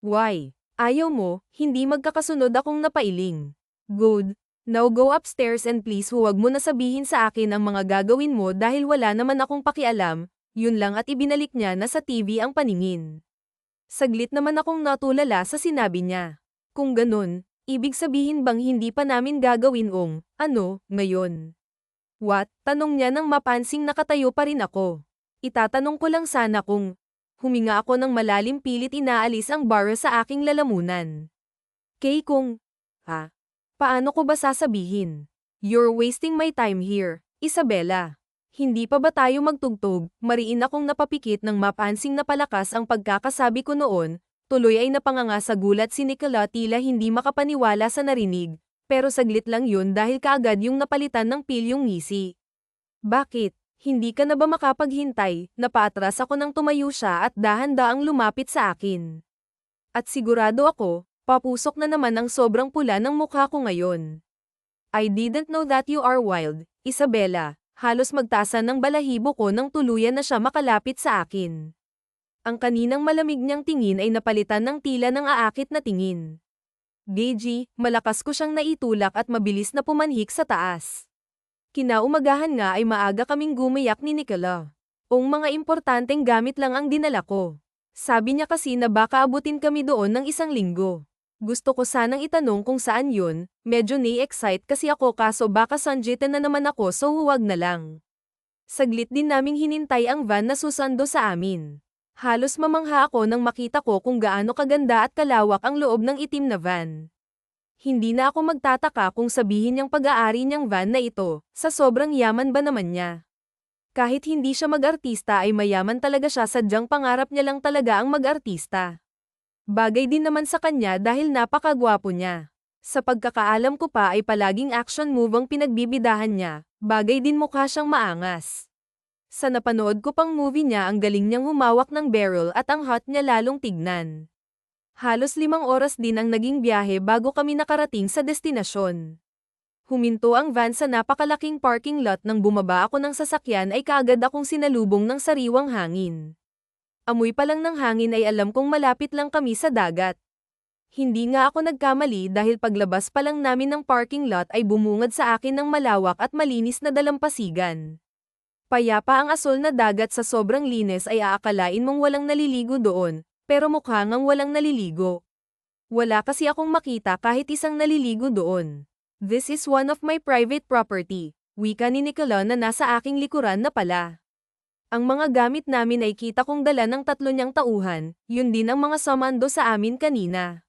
Why? Ayaw mo, hindi magkakasunod akong napailing. Good. Now go upstairs and please huwag mo na sabihin sa akin ang mga gagawin mo dahil wala naman akong pakialam, yun lang at ibinalik niya na sa TV ang paningin. Saglit naman akong natulala sa sinabi niya. Kung ganun, ibig sabihin bang hindi pa namin gagawin ngayon? What? Tanong niya nang mapansing nakatayo pa rin ako. Itatanong ko lang sana kung huminga ako ng malalim pilit inaalis ang bara sa aking lalamunan. Kay kung, paano ko ba sasabihin? You're wasting my time here, Isabela. Hindi pa ba tayo magtugtog? Mariin akong napapikit ng mapansing napalakas ang pagkakasabi ko noon, tuloy ay napanganga sa gulat si Nicola tila hindi makapaniwala sa narinig. Pero saglit lang yun dahil kaagad yung napalitan ng pilyong ngisi. Bakit? Hindi ka na ba makapaghintay? Napaatras ako nang tumayo siya at dahan-daang lumapit sa akin. At sigurado ako, papusok na naman ang sobrang pula ng mukha ko ngayon. I didn't know that you are wild, Isabela. Halos magtasan ng balahibo ko nang tuluyan na siya makalapit sa akin. Ang kaninang malamig niyang tingin ay napalitan ng tila ng aakit na tingin. Geji, malakas ko siyang naitulak at mabilis na pumanhik sa taas. Kinaumagahan nga ay maaga kaming gumayak ni Nicola. Mga importanteng gamit lang ang dinala ko. Sabi niya kasi na baka abutin kami doon ng 1 linggo. Gusto ko sanang itanong kung saan yun, medyo na-excite kasi ako kaso baka sanjitan na naman ako so huwag na lang. Saglit din naming hinintay ang van na susando sa amin. Halos mamangha ako nang makita ko kung gaano kaganda at kalawak ang loob ng itim na van. Hindi na ako magtataka kung sabihin niyang pag-aari niyang van na ito, sa sobrang yaman ba naman niya. Kahit hindi siya mag-artista ay mayaman talaga siya sadyang pangarap niya lang talaga ang mag-artista. Bagay din naman sa kanya dahil napakagwapo niya. Sa pagkakaalam ko pa ay palaging action move ang pinagbibidahan niya, bagay din mukha siyang maangas. Sa napanood ko pang movie niya ang galing niyang humawak ng barrel at ang hot niya lalong tignan. Halos 5 oras din ang naging biyahe bago kami nakarating sa destinasyon. Huminto ang van sa napakalaking parking lot nang bumaba ako ng sasakyan ay kaagad akong sinalubong ng sariwang hangin. Amoy pa lang ng hangin ay alam kong malapit lang kami sa dagat. Hindi nga ako nagkamali dahil paglabas pa lang namin ng parking lot ay bumungad sa akin ng malawak at malinis na dalampasigan. Payapa ang asol na dagat sa sobrang linis ay aakalain mong walang naliligo doon, pero mukha ngang walang naliligo. Wala kasi akong makita kahit isang naliligo doon. This is one of my private property, wika ni Nicola na nasa aking likuran na pala. Ang mga gamit namin ay kita kong dala ng 3 niyang tauhan, yun din ang mga samando sa amin kanina.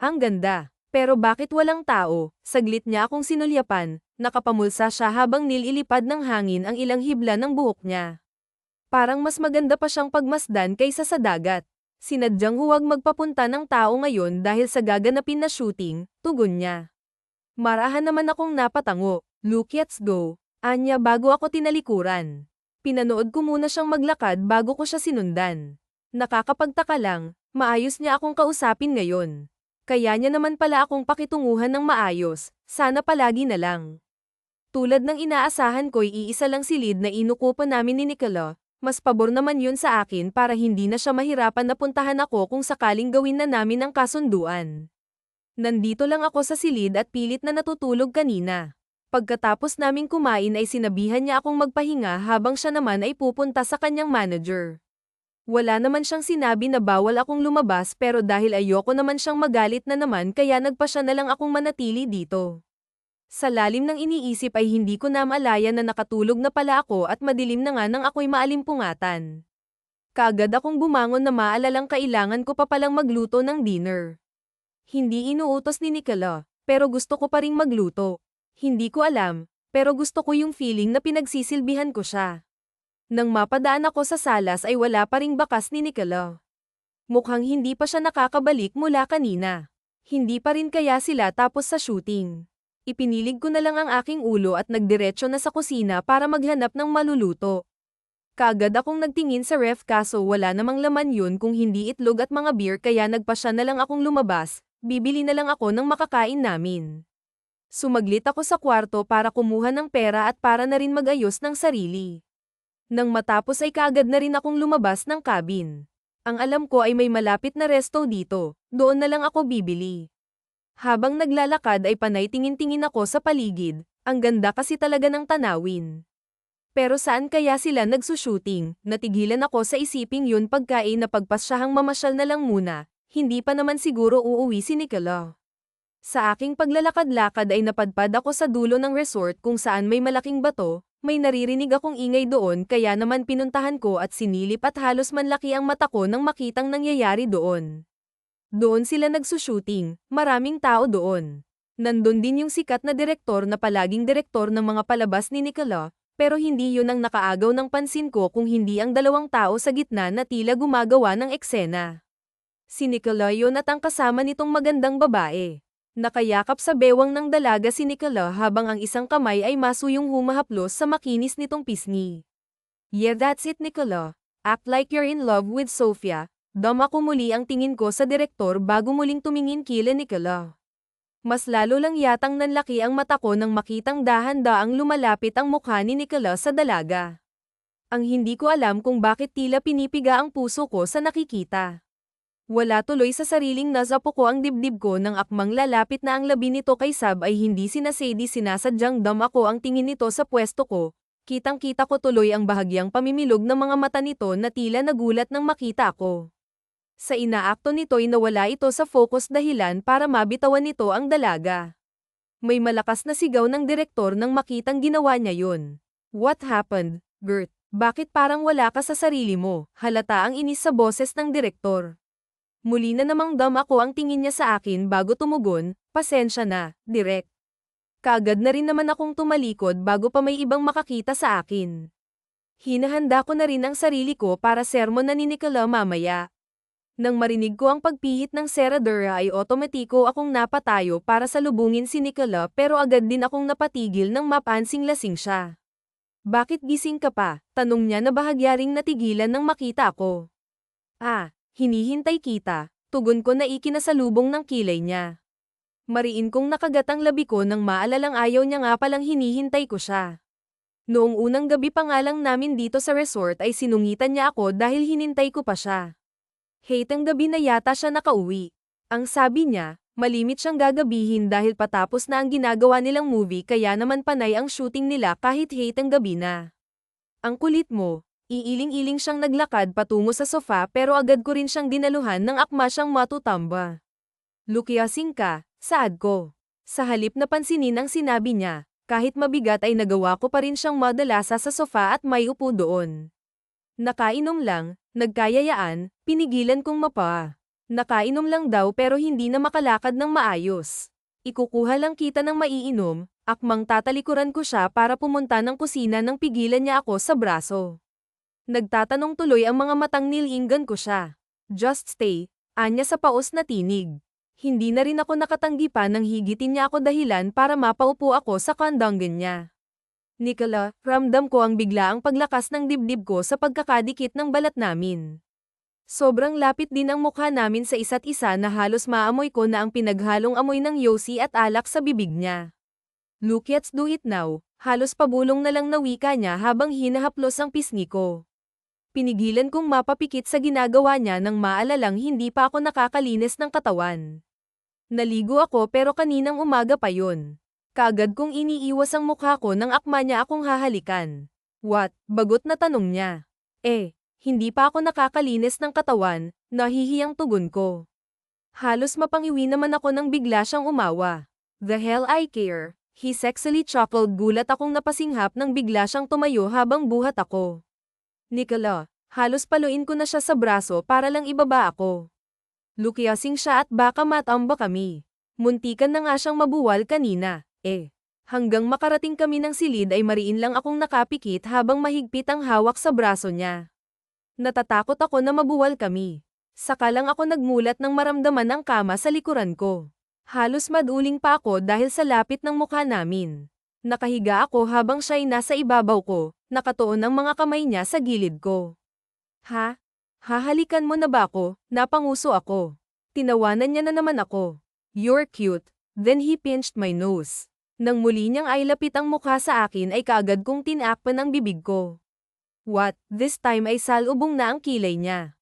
Ang ganda. Pero bakit walang tao? Saglit niya akong sinulyapan, nakapamulsa siya habang nililipad ng hangin ang ilang hibla ng buhok niya. Parang mas maganda pa siyang pagmasdan kaysa sa dagat. Sinadyang huwag magpapunta ng tao ngayon dahil sa gaganapin na shooting, tugon niya. Marahan naman akong napatango. Look, let's go. Anya bago ako tinalikuran. Pinanood ko muna siyang maglakad bago ko siya sinundan. Nakakapagtaka lang, maayos niya akong kausapin ngayon. Kaya niya naman pala akong pakitunguhan ng maayos, sana palagi na lang. Tulad ng inaasahan ko'y iisa lang silid na inukupan namin ni Nicola, mas pabor naman yun sa akin para hindi na siya mahirapan na puntahan ako kung sakaling gawin na namin ang kasunduan. Nandito lang ako sa silid at pilit na natutulog kanina. Pagkatapos naming kumain ay sinabihan niya akong magpahinga habang siya naman ay pupunta sa kanyang manager. Wala naman siyang sinabi na bawal akong lumabas pero dahil ayoko naman siyang magalit na naman kaya nagpa siya na lang akong manatili dito. Sa lalim ng iniisip ay hindi ko na maalaya na nakatulog na pala ako at madilim na nga nang ako'y maalimpungatan. Kaagad akong bumangon na maalalang kailangan ko pa palang magluto ng dinner. Hindi inuutos ni Nicola, pero gusto ko pa ring magluto. Hindi ko alam, pero gusto ko yung feeling na pinagsisilbihan ko siya. Nang mapadaan ako sa salas ay wala pa ring bakas ni Nicola. Mukhang hindi pa siya nakakabalik mula kanina. Hindi pa rin kaya sila tapos sa shooting. Ipinilig ko na lang ang aking ulo at nagdiretso na sa kusina para maghanap ng maluluto. Kaagad akong nagtingin sa ref kaso wala namang laman yun kung hindi itlog at mga beer kaya nagpa siya na lang akong lumabas, bibili na lang ako ng makakain namin. Sumaglit ako sa kwarto para kumuha ng pera at para na rin mag-ayos ng sarili. Nang matapos ay kaagad na rin akong lumabas ng cabin. Ang alam ko ay may malapit na resto dito, doon na lang ako bibili. Habang naglalakad ay panay tingin-tingin ako sa paligid, ang ganda kasi talaga ng tanawin. Pero saan kaya sila nagsushooting? Natigilan ako sa isiping yun pagkain na pagpasyahang mamasyal na lang muna, hindi pa naman siguro uuwi si Nicola. Sa aking paglalakad-lakad ay napadpad ako sa dulo ng resort kung saan may malaking bato, may naririnig akong ingay doon kaya naman pinuntahan ko at sinilip at halos manlaki ang mata ko nang makitang nangyayari doon. Doon sila nagsushooting, maraming tao doon. Nandun din yung sikat na direktor na palaging direktor ng mga palabas ni Nicola, pero hindi yun ang nakaagaw ng pansin ko kung hindi ang dalawang tao sa gitna na tila gumagawa ng eksena. Si Nicola yun at ang kasama nitong magandang babae. Nakayakap sa bewang ng dalaga si Nicola habang ang isang kamay ay masuyong humahaplos sa makinis nitong pisngi. Yeah, that's it Nicola. Act like you're in love with Sofia. Dama ko muli ang tingin ko sa direktor bago muling tumingin kila Nicola. Mas lalo lang yatang nanlaki ang mata ko nang makitang dahan-daang lumalapit ang mukha ni Nicola sa dalaga. Ang hindi ko alam kung bakit tila pinipiga ang puso ko sa nakikita. Wala tuloy sa sariling nasapo ko ang dibdib ko nang akmang lalapit na ang labi nito kay Sab ay hindi sinasadya sinasadyang dam ako ang tingin nito sa pwesto ko. Kitang-kita ko tuloy ang bahagyang pamimilog ng mga mata nito na tila nagulat nang makita ako. Sa inaakto nito'y nawala ito sa focus dahilan para mabitawan nito ang dalaga. May malakas na sigaw ng direktor nang makitang ginawa niya yun. What happened, Gert? Bakit parang wala ka sa sarili mo? Halata ang inis sa boses ng direktor. Muli na namang dam ako ang tingin niya sa akin bago tumugon, pasensya na, direk. Kaagad na rin naman akong tumalikod bago pa may ibang makakita sa akin. Hinahanda ko na rin ang sarili ko para sermon na ni Nicola mamaya. Nang marinig ko ang pagpihit ng seradura ay otomatiko akong napatayo para salubungin si Nicola pero agad din akong napatigil nang mapansing lasing siya. Bakit gising ka pa? Tanong niya na bahagyaring natigilan nang makita ako. Hinihintay kita, tugon ko na ikinasalubong ng kilay niya. Mariin kong nakagat ang labi ko nang maalalang ayaw niya nga palang hinihintay ko siya. Noong unang gabi pa nga lang namin dito sa resort ay sinungitan niya ako dahil hinintay ko pa siya. Hatang gabi na yata siya nakauwi. Ang sabi niya, malimit siyang gagabihin dahil patapos na ang ginagawa nilang movie kaya naman panay ang shooting nila kahit hatang gabi na. Ang kulit mo. Iiling-iling siyang naglakad patungo sa sofa pero agad ko rin siyang dinaluhan ng akma siyang matutamba. Lukyasing ka, saad ko. Sa halip na pansinin ang sinabi niya, kahit mabigat ay nagawa ko pa rin siyang madalasa sa sofa at may upo doon. Nakainom lang, nagkayayaan, pinigilan kong mapa. Nakainom lang daw pero hindi na makalakad ng maayos. Ikukuha lang kita ng maiinom, akmang tatalikuran ko siya para pumunta ng kusina nang pigilan niya ako sa braso. Nagtatanong tuloy ang mga matang nilinggan ko siya. Just stay, anya sa paos na tinig. Hindi na rin ako nakatanggi pa nang higitin niya ako dahilan para mapaupo ako sa kandanggan niya. Nicola, ramdam ko ang biglaang paglakas ng dibdib ko sa pagkakadikit ng balat namin. Sobrang lapit din ang mukha namin sa isa't isa na halos maamoy ko na ang pinaghalong amoy ng yosi at alak sa bibig niya. Look, let's do it now. Halos pabulong na lang na wika niya habang hinahaplos ang pisngi ko. Pinigilan kong mapapikit sa ginagawa niya nang maalalang hindi pa ako nakakalinis ng katawan. Naligo ako pero kaninang umaga pa yun. Kaagad kong iniiwas ang mukha ko nang akma niya akong hahalikan. What? Bagot na tanong niya. Hindi pa ako nakakalinis ng katawan, nahihiyang tugon ko. Halos mapangiwi naman ako nang bigla siyang umawa. The hell I care. He sexily chuckled, gulat akong napasinghap nang bigla siyang tumayo habang buhat ako. Nicola, halos paluin ko na siya sa braso para lang ibaba ako. Lukyasing siya at baka matamba kami. Muntikan na nga siyang mabuwal kanina, Hanggang makarating kami ng silid ay mariin lang akong nakapikit habang mahigpit ang hawak sa braso niya. Natatakot ako na mabuwal kami. Saka lang ako nagmulat nang maramdaman ang kama sa likuran ko. Halos maduling pa ako dahil sa lapit ng mukha namin. Nakahiga ako habang siya'y nasa ibabaw ko, nakatuon ang mga kamay niya sa gilid ko. Ha? Hahalikan mo na ba ako? Napanguso ako. Tinawanan niya na naman ako. You're cute. Then he pinched my nose. Nang muli niyang ailapit ang mukha sa akin ay kaagad kong tinakpan ang bibig ko. What? This time ay salubong na ang kilay niya.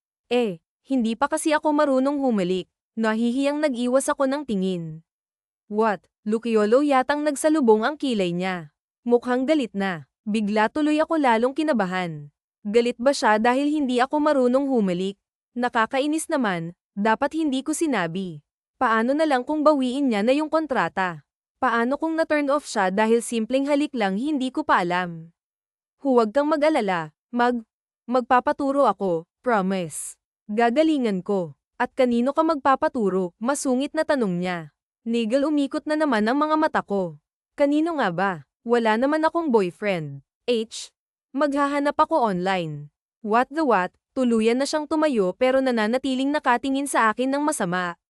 Hindi pa kasi ako marunong humalik. Nahihiyang nag-iwas ako ng tingin. What? Lukyolo yatang nagsalubong ang kilay niya. Mukhang galit na. Bigla tuloy ako lalong kinabahan. Galit ba siya dahil hindi ako marunong humalik? Nakakainis naman, dapat hindi ko sinabi. Paano na lang kung bawiin niya na yung kontrata? Paano kung na-turn off siya dahil simpleng halik lang hindi ko pa alam? Huwag kang mag-alala, magpapaturo ako, promise. Gagalingan ko. At kanino ka magpapaturo? Masungit na tanong niya. Nigel, umikot na naman ang mga mata ko. Kanino nga ba? Wala naman akong boyfriend. Maghahanap ako online. What the what? Tuluyan na siyang tumayo pero nananatiling nakatingin sa akin ng masama.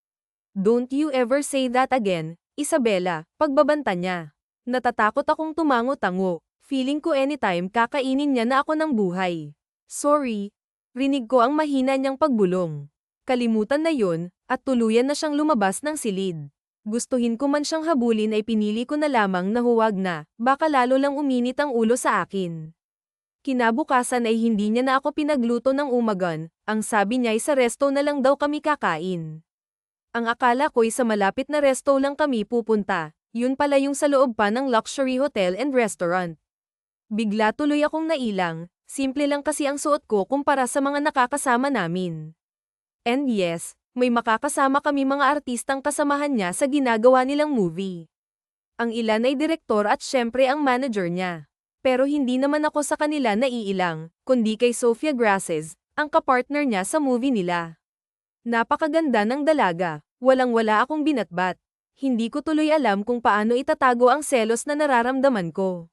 Don't you ever say that again, Isabella, pagbabanta niya. Natatakot akong tumango-tango. Feeling ko anytime kakainin niya na ako ng buhay. Sorry. Rinig ko ang mahina niyang pagbulong. Kalimutan na yon, at tuluyan na siyang lumabas ng silid. Gustuhin ko man siyang habulin ay pinili ko na lamang na huwag na, baka lalo lang uminit ang ulo sa akin. Kinabukasan ay hindi niya na ako pinagluto ng umagan, ang sabi niya ay sa resto na lang daw kami kakain. Ang akala ko'y sa malapit na resto lang kami pupunta, yun pala yung sa loob pa ng luxury hotel and restaurant. Bigla tuloy akong nailang, simple lang kasi ang suot ko kumpara sa mga nakakasama namin. And yes, may makakasama kami mga artistang kasamahan niya sa ginagawa nilang movie. Ang ilan ay direktor at syempre ang manager niya. Pero hindi naman ako sa kanila naiilang, kundi kay Sofia Graces, ang kapartner niya sa movie nila. Napakaganda ng dalaga, walang-wala akong binatbat. Hindi ko tuloy alam kung paano itatago ang selos na nararamdaman ko.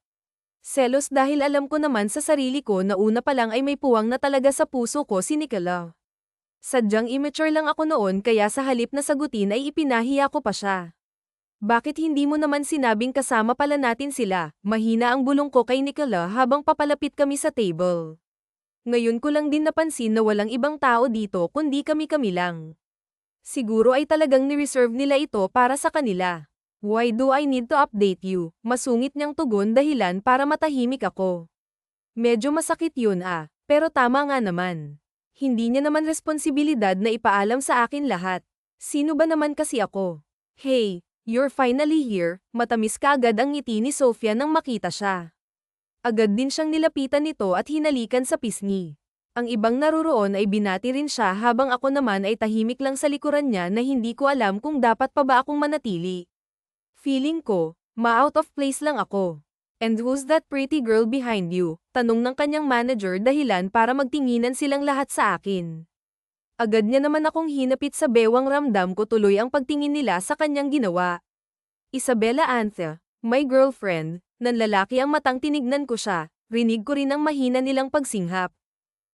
Selos dahil alam ko naman sa sarili ko na una pa lang ay may puwang na talaga sa puso ko si Nicola. Sadyang immature lang ako noon kaya sa halip na sagutin ay ipinahiya ko pa siya. Bakit hindi mo naman sinabing kasama pala natin sila? Mahina ang bulong ko kay Nicola habang papalapit kami sa table. Ngayon ko lang din napansin na walang ibang tao dito kundi kami-kami lang. Siguro ay talagang ni-reserve nila ito para sa kanila. Why do I need to update you? Masungit niyang tugon dahilan para matahimik ako. Medyo masakit yun pero tama nga naman. Hindi niya naman responsibilidad na ipaalam sa akin lahat. Sino ba naman kasi ako? Hey, you're finally here, matamis kaagad ang ngiti ni Sofia nang makita siya. Agad din siyang nilapitan nito at hinalikan sa pisngi. Ang ibang naruroon ay binati rin siya habang ako naman ay tahimik lang sa likuran niya na hindi ko alam kung dapat pa ba akong manatili. Feeling ko, ma-out of place lang ako. And who's that pretty girl behind you? Tanong ng kanyang manager dahilan para magtinginan silang lahat sa akin. Agad niya naman akong hinapit sa bewang ramdam ko tuloy ang pagtingin nila sa kanyang ginawa. Isabella Anthe, my girlfriend, nanlalaki ang matang tinignan ko siya, rinig ko rin ang mahina nilang pagsinghap.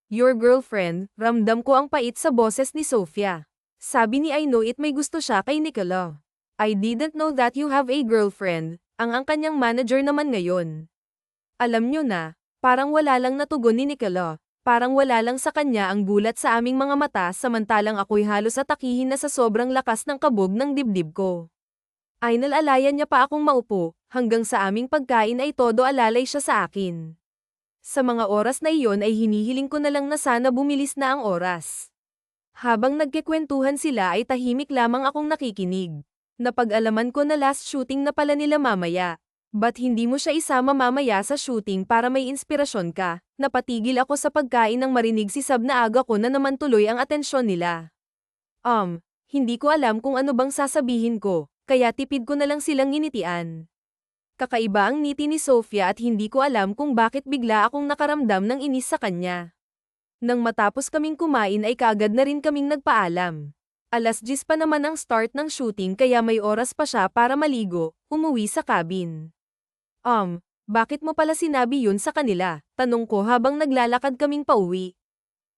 Your girlfriend, ramdam ko ang pait sa boses ni Sofia. Sabi ni I know it may gusto siya kay Nicola. I didn't know that you have a girlfriend, ang kanyang manager naman ngayon. Alam nyo na, parang wala lang natugon ni Nicola, parang wala lang sa kanya ang gulat sa aming mga mata samantalang ako'y halos atakihin na sa sobrang lakas ng kabog ng dibdib ko. Ay nalalayan niya pa akong maupo, hanggang sa aming pagkain ay todo alalay siya sa akin. Sa mga oras na iyon ay hinihiling ko na lang na sana bumilis na ang oras. Habang nagkikwentuhan sila ay tahimik lamang akong nakikinig. Napag-alaman ko na last shooting na pala nila mamaya. Ba't hindi mo siya isama mamaya sa shooting para may inspirasyon ka? Napatigil ako sa pagkain nang marinig si Sab na aga ko na naman tuloy ang atensyon nila. Hindi ko alam kung ano bang sasabihin ko, kaya tipid ko na lang silang nginitian. Kakaiba ang ngiti ni Sofia at hindi ko alam kung bakit bigla akong nakaramdam ng inis sa kanya. Nang matapos kaming kumain ay kaagad na rin kaming nagpaalam. 10:00 pa naman ang start ng shooting kaya may oras pa siya para maligo, umuwi sa cabin. Bakit mo pala sinabi yun sa kanila? Tanong ko habang naglalakad kaming pauwi.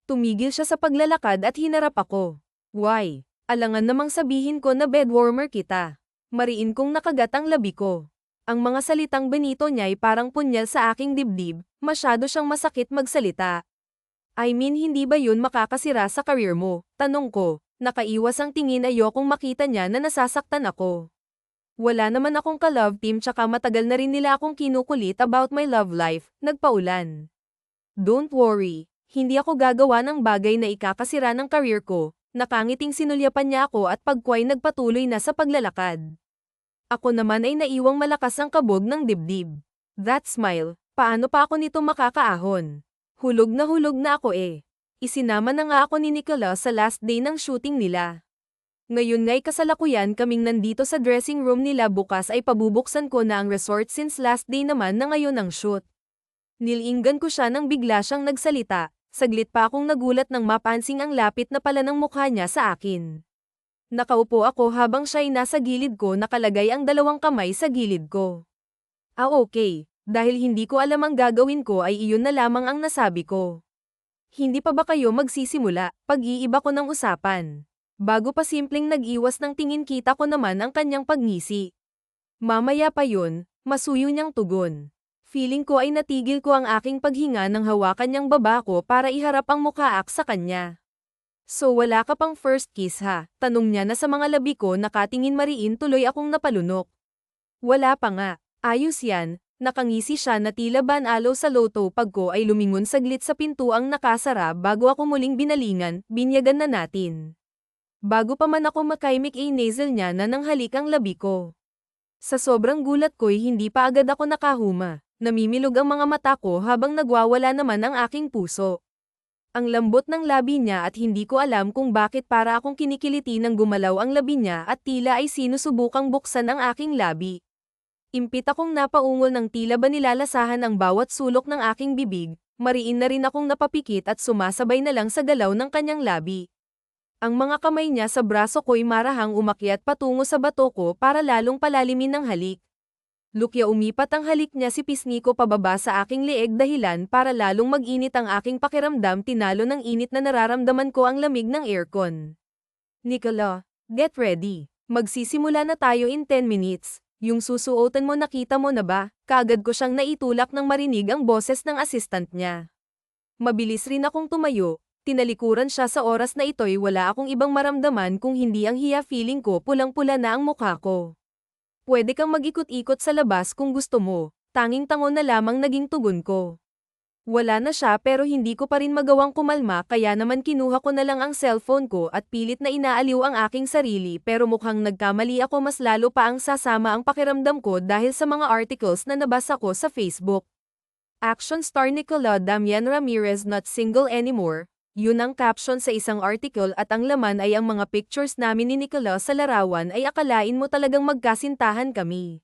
Tumigil siya sa paglalakad at hinarap ako. Why? Alangan namang sabihin ko na bedwarmer kita. Mariin kong nakagat ang labi ko. Ang mga salitang benito niya ay parang punyal sa aking dibdib, masyado siyang masakit magsalita. I mean hindi ba yun makakasira sa career mo? Tanong ko, nakaiwas ang tingin ayokong makita niya na nasasaktan ako. Wala naman akong ka-love team tsaka matagal na rin nila akong kinukulit about my love life, nagpaulan. Don't worry, hindi ako gagawa ng bagay na ikakasira ng career ko. Nakangiting sinulyapan niya ako at pagkway nagpatuloy na sa paglalakad. Ako naman ay naiwang malakas ang kabog ng dibdib. That smile, paano pa ako nito makakaahon? Hulog na ako eh. Isinama na nga ako ni Nicolas sa last day ng shooting nila. Ngayon nga'y kasalukuyan kaming nandito sa dressing room nila bukas ay pabubuksan ko na ang resort since last day naman na ngayon ang shoot. Nilinggan ko siya nang bigla siyang nagsalita. Saglit pa akong nagulat nang mapansing ang lapit na pala ng mukha niya sa akin. Nakaupo ako habang siya'y nasa gilid ko nakalagay ang 2 kamay sa gilid ko. Okay, dahil hindi ko alam ang gagawin ko ay iyon na lamang ang nasabi ko. Hindi pa ba kayo magsisimula? Pag-iiba ko ng usapan. Bago pa simpleng nag-iwas ng tingin kita ko naman ang kanyang pagngisi. Mamaya pa yun, masuyo niyang tugon. Feeling ko ay natigil ko ang aking paghinga nang hawakan niyang baba ko para iharap ang mukhaak sa kanya. So wala ka pang first kiss ha? Tanong niya na sa mga labi ko nakatingin mariin tuloy akong napalunok. Wala pa nga, ayos yan, nakangisi siya na tila banalo sa loto pag ko ay lumingon saglit sa pintuang nakasara bago ako muling binalingan, binyagan na natin. Bago pa man ako makaimik ay nasal niya na nang halik ang labi ko. Sa sobrang gulat ko'y hindi pa agad ako nakahuma. Namimilog ang mga mata ko habang nagwawala naman ang aking puso. Ang lambot ng labi niya at hindi ko alam kung bakit para akong kinikiliti nang gumalaw ang labi niya at tila ay sinusubukang buksan ang aking labi. Impit akong napaungol ng tila ba nilalasahan ang bawat sulok ng aking bibig, mariin na rin akong napapikit at sumasabay na lang sa galaw ng kanyang labi. Ang mga kamay niya sa braso ko'y marahang umakyat patungo sa bato ko para lalong palalimin ng halik. Lukya umipat ang halik niya si pisngi ko pababa sa aking leeg dahilan para lalong mag-init ang aking pakiramdam tinalo ng init na nararamdaman ko ang lamig ng aircon. Nicola, get ready. Magsisimula na tayo in 10 minutes. Yung susuotan mo nakita mo na ba? Kaagad ko siyang naitulak nang marinig ang boses ng assistant niya. Mabilis rin akong tumayo. Tinalikuran siya sa oras na ito'y wala akong ibang maramdaman kung hindi ang hiya feeling ko pulang-pula na ang mukha ko. Pwede kang mag-ikot-ikot sa labas kung gusto mo, tanging tango na lamang naging tugon ko. Wala na siya pero hindi ko pa rin magawang kumalma kaya naman kinuha ko na lang ang cellphone ko at pilit na inaaliw ang aking sarili pero mukhang nagkamali ako mas lalo pa ang sasama ang pakiramdam ko dahil sa mga articles na nabasa ko sa Facebook. Action star Nicola Damian Ramirez not single anymore. Yun ang caption sa isang article at ang laman ay ang mga pictures namin ni Nicola sa larawan ay akalain mo talagang magkasintahan kami.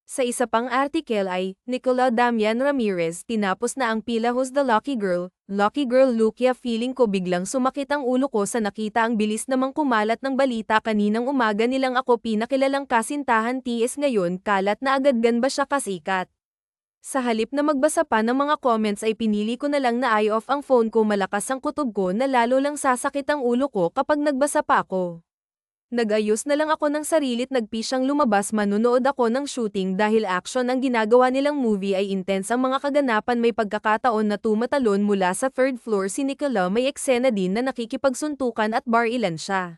Sa isa pang article ay, Nicola Damian Ramirez tinapos na ang pila who's the lucky girl Lukia feeling ko biglang sumakit ang ulo ko sa nakita ang bilis namang kumalat ng balita kaninang umaga nilang ako pinakilalang kasintahan TS ngayon kalat na agad gan ba siya kasikat. Sa halip na magbasa pa ng mga comments ay pinili ko na lang na eye off ang phone ko malakas ang kutob ko na lalo lang sasakit ang ulo ko kapag nagbasa pa ako. Nag-ayos na lang ako ng sarilit nagpisyang lumabas manunood ako ng shooting dahil action ang ginagawa nilang movie ay intense ang mga kaganapan may pagkakataon na tumatalon mula sa 3rd floor si Nicola may eksena din na nakikipagsuntukan at bar-ilan siya.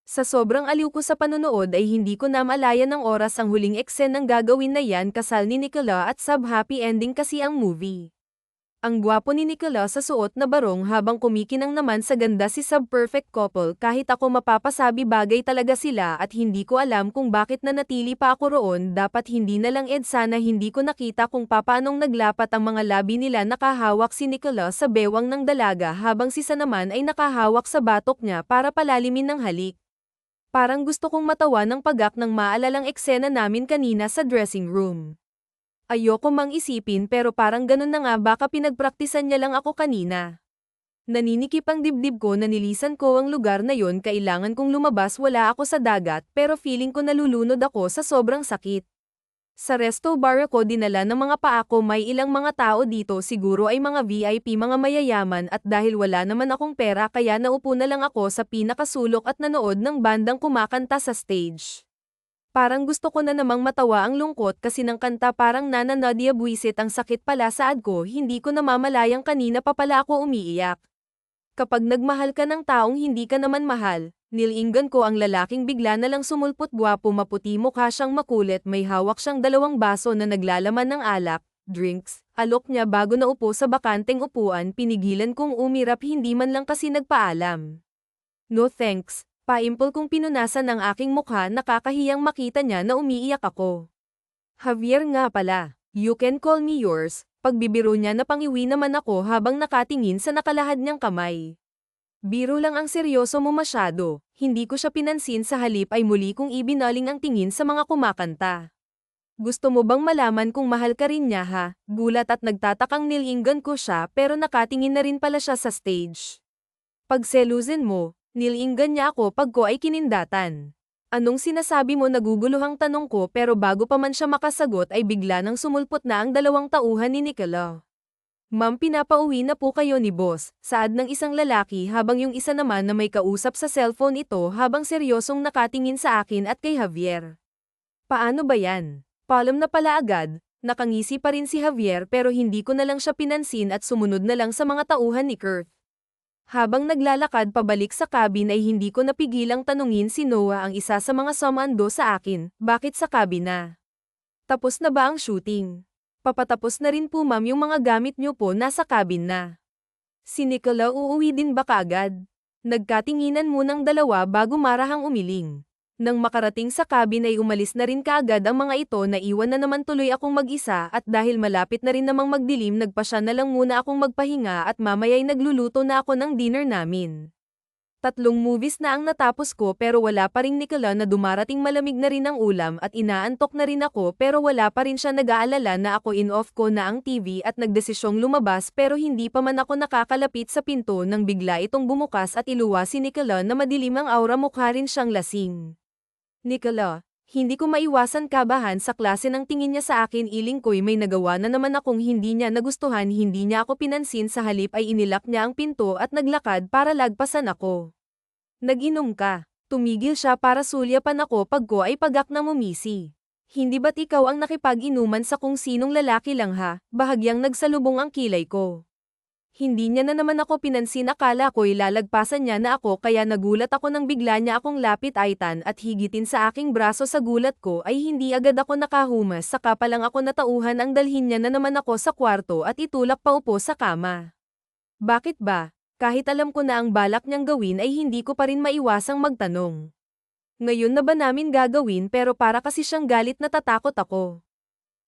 Sa sobrang aliw ko sa panonood ay hindi ko na malayan ng oras ang huling eksenang gagawin na yan kasal ni Nicola at sub-happy ending kasi ang movie. Ang gwapo ni Nicola sa suot na barong habang kumikinang naman sa ganda si sub-perfect couple kahit ako mapapasabi bagay talaga sila at hindi ko alam kung bakit nanatili pa ako roon dapat hindi na lang sana hindi ko nakita kung papaanong naglapat ang mga labi nila nakahawak si Nicola sa bewang ng dalaga habang si Sa naman ay nakahawak sa batok niya para palalimin ng halik. Parang gusto kong matawa ng pagak ng maalalang eksena namin kanina sa dressing room. Ayoko mang isipin pero parang ganun na nga baka pinagpraktisan niya lang ako kanina. Naninikip ang dibdib ko na nilisan ko ang lugar na yon kailangan kong lumabas wala ako sa dagat pero feeling ko nalulunod ako sa sobrang sakit. Sa resto bar ako dinala ng mga paa ko may ilang mga tao dito siguro ay mga VIP mga mayayaman at dahil wala naman akong pera kaya naupo na lang ako sa pinakasulok at nanood ng bandang kumakanta sa stage. Parang gusto ko na namang matawa ang lungkot kasi ng kanta parang Nana Nadia buwisit ang sakit pala saad ko hindi ko namamalayang kanina pa pala ako umiiyak. Kapag nagmahal ka ng taong hindi ka naman mahal, nilinggan ko ang lalaking bigla na lang sumulpot gwapo maputi mukha siyang makulit may hawak siyang 2 baso na naglalaman ng alak, drinks, alok niya bago naupo sa bakanteng upuan pinigilan kong umirap hindi man lang kasi nagpaalam. No thanks. Paimpol kong pinunasan ang aking mukha nakakahiyang makita niya na umiiyak ako. Javier nga pala, you can call me yours, pagbibiro niya na pangiwi naman ako habang nakatingin sa nakalahad niyang kamay. Biro lang ang seryoso mo masyado, hindi ko siya pinansin sa halip ay muli kong ibinaling ang tingin sa mga kumakanta. Gusto mo bang malaman kung mahal ka rin niya ha? Gulat at nagtatakang nilinggan ko siya pero nakatingin na rin pala siya sa stage. Pagselusin mo, nilinggan niya ako pag ko ay kinindatan. Anong sinasabi mo naguguluhang tanong ko pero bago pa man siya makasagot ay bigla nang sumulpot na ang 2 tauhan ni Nicola. Ma'am pinapauwi na po kayo ni boss, saad ng isang lalaki habang yung isa naman na may kausap sa cellphone ito habang seryosong nakatingin sa akin at kay Javier. Paano ba yan? Palom na pala agad, nakangisi pa rin si Javier pero hindi ko na lang siya pinansin at sumunod na lang sa mga tauhan ni Kurt. Habang naglalakad pabalik sa cabin ay hindi ko napigilang tanungin si Noah ang isa sa mga sumando sa akin, bakit sa cabin na? Tapos na ba ang shooting? Papatapos na rin po ma'am yung mga gamit niyo po nasa cabin na. Si Nicola uuwi din ba kaagad? Nagkatinginan munang dalawa bago marahang umiling. Nang makarating sa cabin ay umalis na rin kaagad ang mga ito na iwan na naman tuloy akong mag-isa at dahil malapit na rin namang magdilim nagpasya na lang muna akong magpahinga at mamaya'y nagluluto na ako ng dinner namin. 3 movies na ang natapos ko pero wala pa ring Nicola na dumarating malamig na rin ang ulam at inaantok na rin ako pero wala pa rin siya nag-aalala na ako in-off ko na ang TV at nagdesisyong lumabas pero hindi pa man ako nakakalapit sa pinto nang bigla itong bumukas at iluwa si Nicola na madilim ang aura mukha rin siyang lasing. Nicola, hindi ko maiwasan kabahan sa klase ng tingin niya sa akin iling ko'y may nagawa na naman akong hindi niya nagustuhan hindi niya ako pinansin sa halip ay inilak niya ang pinto at naglakad para lagpasan ako. Nag-inom ka. Tumigil siya para sulyapan ako pag ko ay pagak na mumisi. Hindi ba't ikaw ang nakipag-inuman sa kung sinong lalaki lang ha? Bahagyang nagsalubong ang kilay ko. Hindi niya na naman ako pinansin akala ko'y lalagpasan niya na ako kaya nagulat ako nang bigla niya akong lapit-aitan at higitin sa aking braso sa gulat ko ay hindi agad ako nakahumas saka pa lang ako natauhan ang dalhin niya na naman ako sa kwarto at itulak pa upo sa kama. Bakit ba? Kahit alam ko na ang balak niyang gawin ay hindi ko pa rin maiwasang magtanong. Ngayon na ba namin gagawin pero para kasi siyang galit na tatakot ako.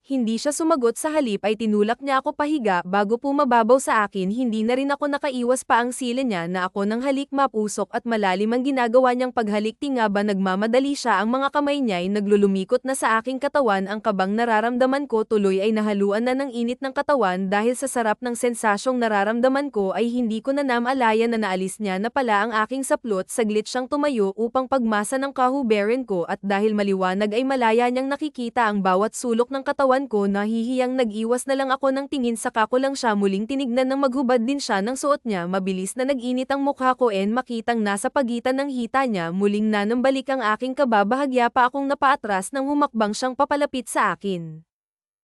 Hindi siya sumagot sa halip ay tinulak niya ako pahiga bago pumababaw sa akin hindi na rin ako nakaiwas pa ang sila niya na ako ng halik mapusok at malalim ang ginagawa niyang paghalik tingaba nagmamadali siya ang mga kamay niya ay naglulumikot na sa aking katawan ang kabang nararamdaman ko tuloy ay nahaluan na ng init ng katawan dahil sa sarap ng sensasyong nararamdaman ko ay hindi ko na namalaya na naalis niya na pala ang aking saplot saglit siyang tumayo upang pagmasa ng kahuberan ko at dahil maliwanag ay malaya niyang nakikita ang bawat sulok ng katawan ko nahihiyang nag-iwas na lang ako ng tingin saka ko lang siya muling tinignan nang maghubad din siya ng suot niya mabilis na nag-init ang mukha ko makitang nasa pagitan ng hita niya muling nanambalik ang aking kababahagya pa akong napaatras nang humakbang siyang papalapit sa akin.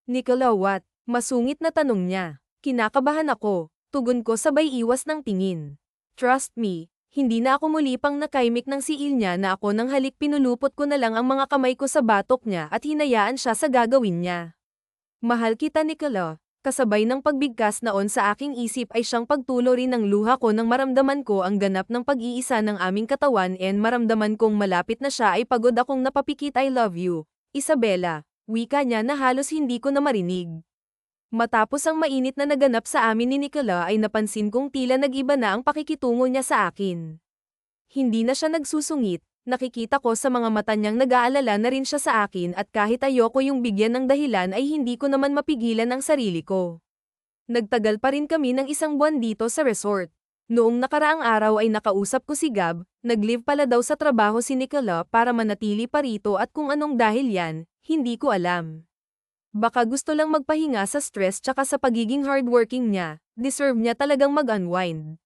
Nicola what? Masungit na tanong niya. Kinakabahan ako, tugon ko sabay iwas ng tingin. Trust me. Hindi na ako muli pang nakaimik ng siil niya na ako nang halik pinulupot ko na lang ang mga kamay ko sa batok niya at hinayaan siya sa gagawin niya. Mahal kita Nicola. Kasabay ng pagbigkas naon sa aking isip ay siyang pagtulo rin ng luha ko nang maramdaman ko ang ganap ng pag-iisa ng aming katawan and maramdaman kong malapit na siya ay pagod akong napapikit I love you, Isabela, wika niya na halos hindi ko na marinig. Matapos ang mainit na naganap sa amin ni Nicola ay napansin kong tila nag-iba na ang pakikitungo niya sa akin. Hindi na siya nagsusungit, nakikita ko sa mga mata niyang nag-aalala na rin siya sa akin at kahit ayoko yung bigyan ng dahilan ay hindi ko naman mapigilan ang sarili ko. Nagtagal pa rin kami ng 1 buwan dito sa resort. Noong nakaraang araw ay nakausap ko si Gab, nag-leave pala daw sa trabaho si Nicola para manatili pa rito at kung anong dahil yan, hindi ko alam. Baka gusto lang magpahinga sa stress tsaka sa pagiging hardworking niya, deserve niya talagang mag-unwind.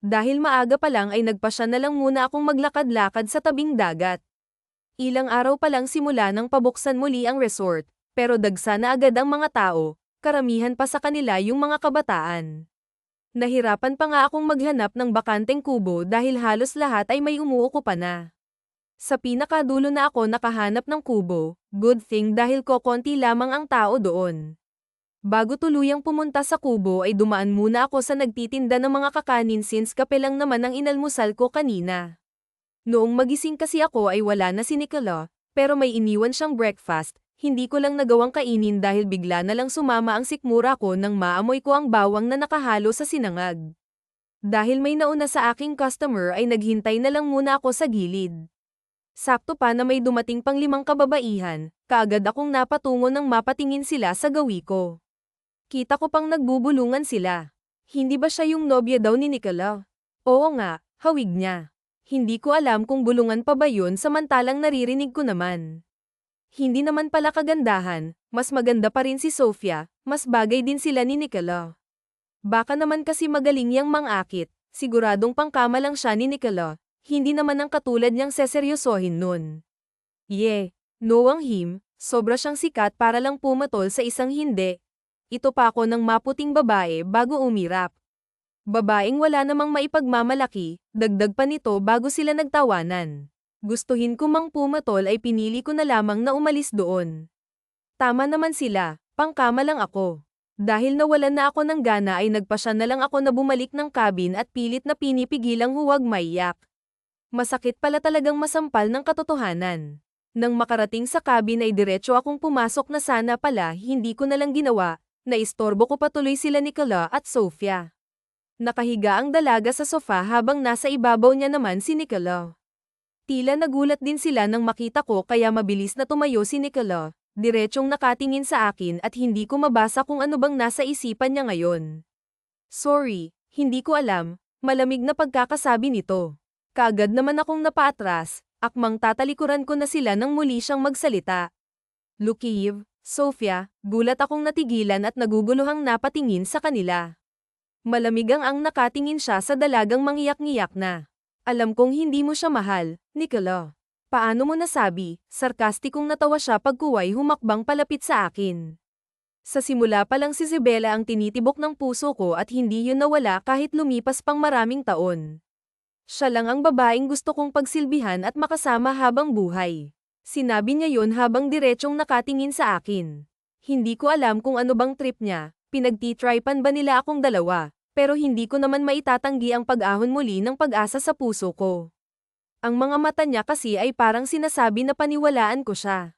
Dahil maaga pa lang ay nagpasya na lang muna akong maglakad-lakad sa tabing dagat. Ilang araw pa lang simula nang pabuksan muli ang resort, pero dagsa na agad ang mga tao, karamihan pa sa kanila yung mga kabataan. Nahirapan pa nga akong maghanap ng bakanteng kubo dahil halos lahat ay may umuukupa na. Sa pinakadulo na ako nakahanap ng kubo, good thing dahil kokonti lamang ang tao doon. Bago tuluyang pumunta sa kubo ay dumaan muna ako sa nagtitinda ng mga kakanin since kape lang naman ang inalmusal ko kanina. Noong magising kasi ako ay wala na si Nicola, pero may iniwan siyang breakfast, hindi ko lang nagawang kainin dahil bigla na lang sumama ang sikmura ko nang maamoy ko ang bawang na nakahalo sa sinangag. Dahil may nauna sa aking customer ay naghintay na lang muna ako sa gilid. Sakto pa na may dumating pang 5 kababaihan, kaagad akong napatungo nang mapatingin sila sa gawi ko. Kita ko pang nagbubulungan sila. Hindi ba siya yung nobya daw ni Nicola? Oo nga, hawig niya. Hindi ko alam kung bulungan pa ba yun samantalang naririnig ko naman. Hindi naman pala kagandahan, mas maganda pa rin si Sofia, mas bagay din sila ni Nicola. Baka naman kasi magaling yang mangakit, siguradong pangkama lang siya ni Nicola, hindi naman ang katulad niyang seseryosohin nun. Noang him, sobra siyang sikat para lang pumatol sa isang hindi. Ito pa ako ng maputing babae bago umirap. Babaeng wala namang maipagmamalaki, dagdag pa nito bago sila nagtawanan. Gustuhin ko mang pumatol ay pinili ko na lamang na umalis doon. Tama naman sila, pangkama lang ako. Dahil nawalan na ako ng gana ay nagpasya na lang ako na bumalik ng cabin at pilit na pinipigilang huwag maiyak. Masakit pala talagang masampal ng katotohanan. Nang makarating sa cabin ay diretso akong pumasok na sana pala hindi ko na lang ginawa. Naistorbo ko patuloy sila Nicola at Sofia. Nakahiga ang dalaga sa sofa habang nasa ibabaw niya naman si Nicola. Tila nagulat din sila nang makita ko kaya mabilis na tumayo si Nicola, diretsong nakatingin sa akin at hindi ko mabasa kung ano bang nasa isipan niya ngayon. Sorry, hindi ko alam, malamig na pagkakasabi nito. Kaagad naman akong napaatras, akmang tatalikuran ko na sila nang muli siyang magsalita. Lukiv, Sofia, gulat akong natigilan at naguguluhang napatingin sa kanila. Malamig ang nakatingin siya sa dalagang mangiyak-ngiyak na. Alam kong hindi mo siya mahal, Nicola. Paano mo nasabi? Sarkastikong natawa siya pagkuway humakbang palapit sa akin. Sa simula pa lang si Isabela ang tinitibok ng puso ko at hindi yun nawala kahit lumipas pang maraming taon. Siya lang ang babaeng gusto kong pagsilbihan at makasama habang buhay. Sinabi niya yun habang diretsong nakatingin sa akin. Hindi ko alam kung ano bang trip niya, pinagtitripan ba nila akong dalawa, pero hindi ko naman maitatanggi ang pag-ahon muli ng pag-asa sa puso ko. Ang mga mata niya kasi ay parang sinasabi na paniwalaan ko siya.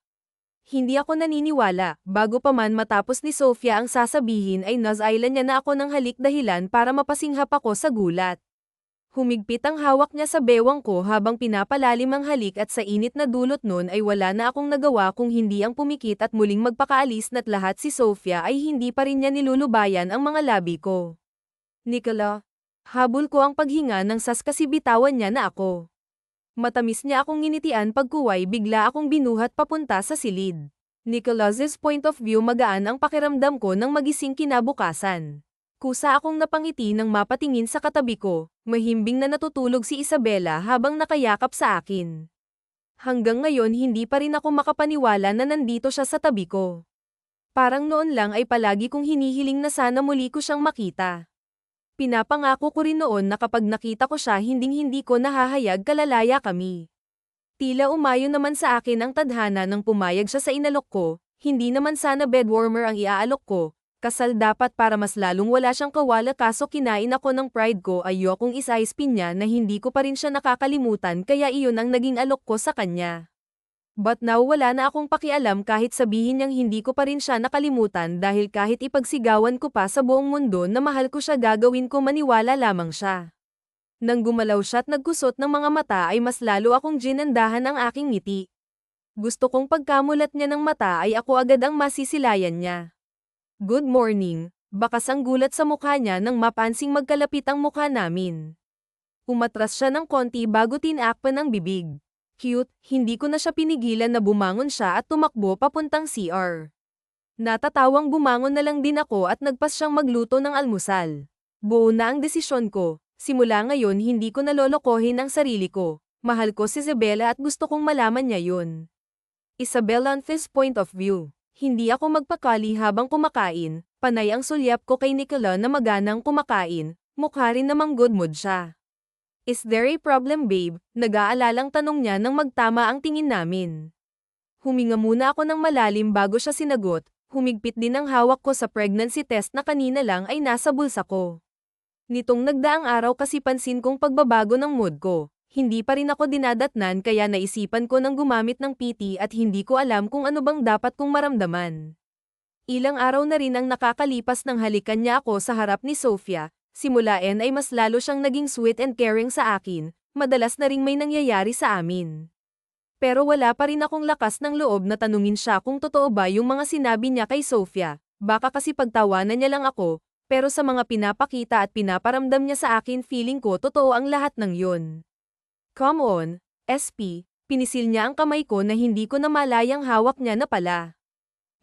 Hindi ako naniniwala, bago pa man matapos ni Sofia ang sasabihin ay nasailan niya na ako ng halik dahilan para mapasinghap ako sa gulat. Humigpit ang hawak niya sa bewang ko habang pinapalalim ang halik at sa init na dulot nun ay wala na akong nagawa kung hindi ang pumikit at muling magpakaalis na't lahat si Sofia ay hindi pa rin niya nilulubayan ang mga labi ko. Nicola, habol ko ang paghinga ng sas kasi bitawan niya na ako. Matamis niya akong nginitian pagkuway bigla akong binuhat papunta sa silid. Nicolas's point of view magaan ang pakiramdam ko nang magising kinabukasan. Kusa akong napangiti nang mapatingin sa katabi ko, mahimbing na natutulog si Isabela habang nakayakap sa akin. Hanggang ngayon hindi pa rin ako makapaniwala na nandito siya sa tabi ko. Parang noon lang ay palagi kong hinihiling na sana muli ko siyang makita. Pinapangako ko rin noon na kapag nakita ko siya hinding-hindi ko nahahayag kalalaya kami. Tila umayo naman sa akin ang tadhana nang pumayag siya sa inalok ko, hindi naman sana bedwarmer ang iaalok ko, Kasal dapat para mas lalong wala siyang kawala kaso kinain ako ng pride ko ayokong isa-ispin niya na hindi ko pa rin siya nakakalimutan kaya iyon ang naging alok ko sa kanya. But now wala na akong pakialam kahit sabihin niyang hindi ko pa rin siya nakalimutan dahil kahit ipagsigawan ko pa sa buong mundo na mahal ko siya gagawin ko maniwala lamang siya. Nang gumalaw siya at nagkusot ng mga mata ay mas lalo akong ginandahan ang aking ngiti. Gusto kong pagkamulat niya ng mata ay ako agad ang masisilayan niya. Good morning, bakas ang gulat sa mukha niya nang mapansing magkalapit ang mukha namin. Umatras siya ng konti bago tinakpan ang bibig. Cute, hindi ko na siya pinigilan na bumangon siya at tumakbo papuntang CR. Natatawang bumangon na lang din ako at nagpas siyang magluto ng almusal. Buo na ang desisyon ko, simula ngayon hindi ko nalolokohin ang sarili ko. Mahal ko si Isabela at gusto kong malaman niya yun. Isabela on this point of view. Hindi ako magpakali habang kumakain, panay ang sulyap ko kay Nicola na maganang kumakain, mukha rin namang good mood siya. Is there a problem babe? Nag-aalalang tanong niya nang magtama ang tingin namin. Huminga muna ako ng malalim bago siya sinagot, humigpit din ang hawak ko sa pregnancy test na kanina lang ay nasa bulsa ko. Nitong nagdaang araw kasi pansin kong pagbabago ng mood ko. Hindi pa rin ako dinadatnan kaya naisipan ko nang gumamit ng PT at hindi ko alam kung ano bang dapat kong maramdaman. Ilang araw na rin ang nakakalipas nang halikan niya ako sa harap ni Sofia, simulaen ay mas lalo siyang naging sweet and caring sa akin, madalas na ring may nangyayari sa amin. Pero wala pa rin akong lakas ng loob na tanungin siya kung totoo ba yung mga sinabi niya kay Sofia, baka kasi pagtawanan niya lang ako, pero sa mga pinapakita at pinaparamdam niya sa akin feeling ko totoo ang lahat ng yun. Come on, SP, pinisil niya ang kamay ko na hindi ko na malayang hawak niya na pala.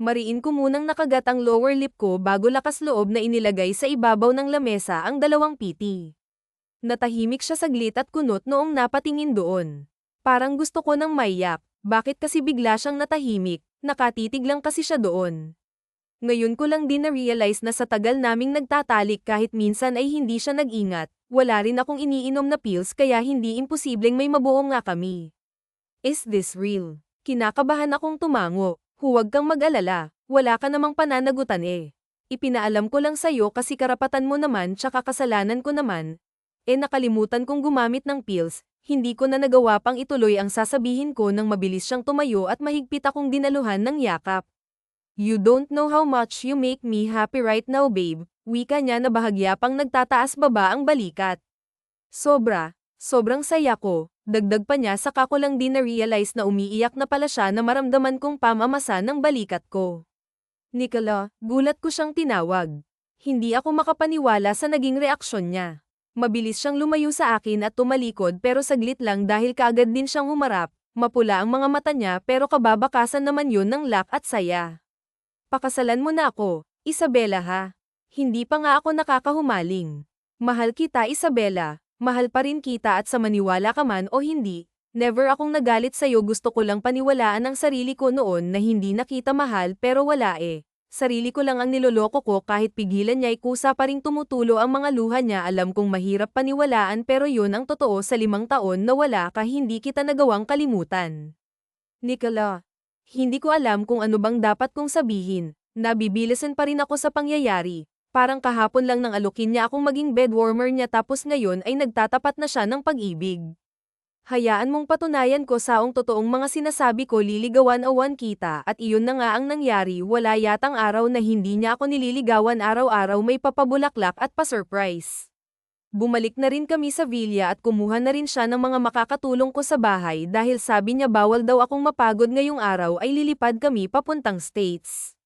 Mariin ko munang nakagat ang lower lip ko bago lakas loob na inilagay sa ibabaw ng lamesa ang dalawang PT. Natahimik siya saglit at kunot noong napatingin doon. Parang gusto ko nang maiyak, bakit kasi bigla siyang natahimik, nakatitig lang kasi siya doon. Ngayon ko lang din na-realize na sa tagal naming nagtatalik kahit minsan ay hindi siya nag-ingat, wala rin akong iniinom na pills kaya hindi imposibleng may mabuo nga kami. Is this real? Kinakabahan akong tumango, huwag kang mag-alala, wala ka namang pananagutan eh. Ipinaalam ko lang sa'yo kasi karapatan mo naman tsaka kasalanan ko naman. Nakalimutan kong gumamit ng pills, hindi ko na nagawa pang ituloy ang sasabihin ko nang mabilis siyang tumayo at mahigpit akong dinaluhan ng yakap. You don't know how much you make me happy right now babe, wika niya na bahagya pang nagtataas baba ang balikat. Sobrang saya ko, dagdag pa niya saka ko lang din na-realize na umiiyak na pala siya na maramdaman kong pamamasa ng balikat ko. Nicola, gulat ko siyang tinawag. Hindi ako makapaniwala sa naging reaksyon niya. Mabilis siyang lumayo sa akin at tumalikod pero saglit lang dahil kaagad din siyang humarap, mapula ang mga mata niya pero kababakasan naman yun ng lak at saya. Pakasalan mo na ako, Isabela ha. Hindi pa nga ako nakakahumaling. Mahal kita Isabela, mahal pa rin kita at sa maniwala ka man o hindi, never akong nagalit sa'yo gusto ko lang paniwalaan ang sarili ko noon na hindi na kita mahal pero wala eh. Sarili ko lang ang niloloko ko kahit pigilan niya ay kusa pa ring tumutulo ang mga luha niya alam kong mahirap paniwalaan pero yun ang totoo sa 5 taon na wala ka hindi kita nagawang kalimutan. Nicola. Hindi ko alam kung ano bang dapat kong sabihin, nabibilisan pa rin ako sa pangyayari, parang kahapon lang nang alukin niya akong maging bedwarmer niya tapos ngayon ay nagtatapat na siya ng pag-ibig. Hayaan mong patunayan ko saong totoong mga sinasabi ko liligawan awan kita at iyon na nga ang nangyari wala yatang araw na hindi niya ako nililigawan araw-araw may papabulaklak at pa-surprise. Bumalik na rin kami sa villa at kumuha na rin siya ng mga makakatulong ko sa bahay dahil sabi niya bawal daw akong mapagod ngayong araw ay lilipad kami papuntang States.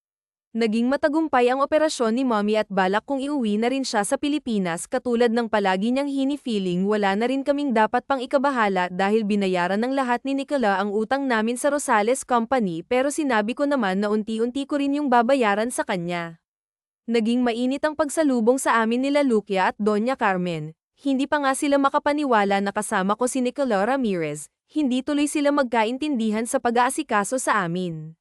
Naging matagumpay ang operasyon ni Mommy at balak kong iuwi na rin siya sa Pilipinas katulad ng palagi niyang hini-feeling wala na rin kaming dapat pang ikabahala dahil binayaran ng lahat ni Nicola ang utang namin sa Rosales Company pero sinabi ko naman na unti-unti ko rin yung babayaran sa kanya. Naging mainit ang pagsalubong sa amin nila Lucia at Doña Carmen. Hindi pa nga sila makapaniwala na kasama ko si Nicola Ramirez, hindi tuloy sila magkaintindihan sa pag-aasikaso sa amin.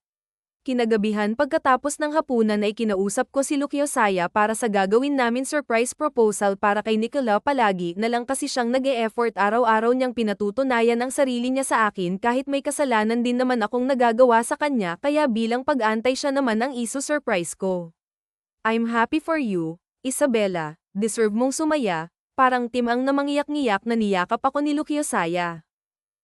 Kinagabihan pagkatapos ng hapunan ay kinausap ko si Lucio Saya para sa gagawin namin surprise proposal para kay Nicola palagi na lang kasi siyang nag-e-effort araw-araw niyang pinatutunayan ang sarili niya sa akin kahit may kasalanan din naman akong nagagawa sa kanya kaya bilang pag-antay siya naman ang iso-surprise ko. I'm happy for you, Isabella, deserve mong sumaya, parang timang na mangiyak-ngiyak na niyakap ako ni Luciosaya.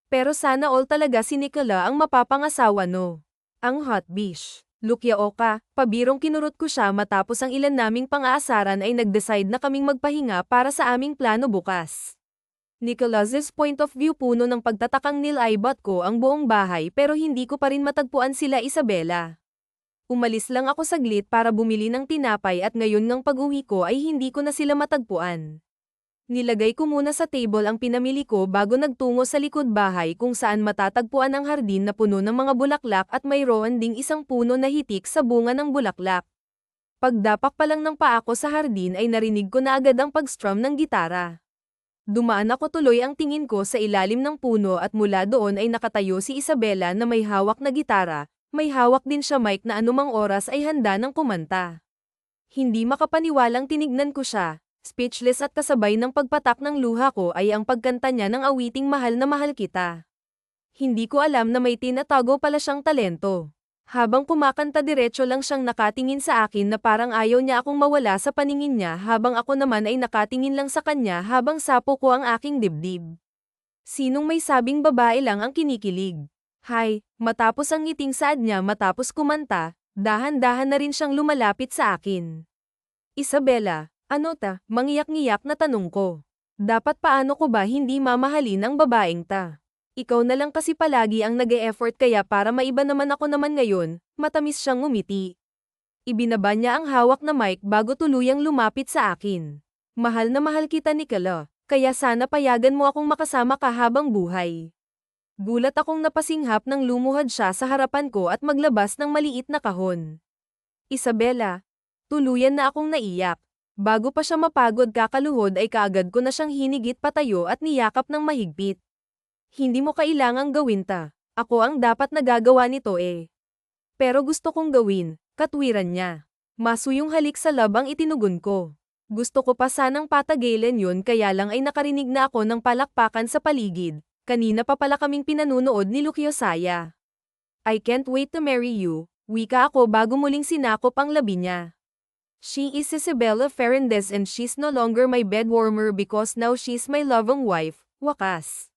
Pero sana all talaga si Nicola ang mapapangasawa no. Ang hot bish. Lucia-oka, pabirong kinurot ko siya matapos ang ilan naming pang-aasaran ay nag-decide na kaming magpahinga para sa aming plano bukas. Nicholas's point of view puno ng pagtatakang nilaibat ko ang buong bahay pero hindi ko pa rin matagpuan sila Isabella. Umalis lang ako saglit para bumili ng tinapay at ngayon ngang pag-uwi ko ay hindi ko na sila matagpuan. Nilagay ko muna sa table ang pinamili ko bago nagtungo sa likod bahay kung saan matatagpuan ang hardin na puno ng mga bulaklak at mayroon ding isang puno na hitik sa bunga ng bulaklak. Pagdapak pa lang ng paa ko sa hardin ay narinig ko na agad ang pag-strum ng gitara. Dumaan ako tuloy ang tingin ko sa ilalim ng puno at mula doon ay nakatayo si Isabella na may hawak na gitara, may hawak din siya mic na anumang oras ay handa ng kumanta. Hindi makapaniwalang tinignan ko siya. Speechless at kasabay ng pagpatak ng luha ko ay ang pagkanta niya ng awiting Mahal na Mahal Kita. Hindi ko alam na may tinatago pala siyang talento. Habang kumakanta diretso lang siyang nakatingin sa akin na parang ayaw niya akong mawala sa paningin niya habang ako naman ay nakatingin lang sa kanya habang sapo ko ang aking dibdib. Sinong may sabing babae lang ang kinikilig? Hay, matapos ang ngiting saad niya matapos kumanta, dahan-dahan na rin siyang lumalapit sa akin. Isabella. Ano ta? Mangiyak-ngiyak na tanong ko. Dapat paano ko ba hindi mamahalin ang babaeng ta? Ikaw na lang kasi palagi ang nag-e-effort kaya para maiba naman ako naman ngayon, matamis siyang ngumiti. Ibinaba niya ang hawak na mic bago tuluyang lumapit sa akin. Mahal na mahal kita Nicola, kaya sana payagan mo akong makasama ka habang buhay. Gulat akong napasinghap nang lumuhad siya sa harapan ko at maglabas ng maliit na kahon. Isabella, tuluyan na akong naiyak. Bago pa siya mapagod kakaluhod ay kaagad ko na siyang hinigit patayo at niyakap ng mahigpit. Hindi mo kailangang gawin ta. Ako ang dapat nagagawa nito eh. Pero gusto kong gawin, katwiran niya. Masuyong halik sa labang itinugon ko. Gusto ko pa sanang patagilin yun kaya lang ay nakarinig na ako ng palakpakan sa paligid. Kanina pa pala kaming pinanunood ni Luciosaya. I can't wait to marry you, wika ako bago muling sinakop ang labi niya. She is Isabella Fernández and she's no longer my bedwarmer because now she's my loving wife, wakas.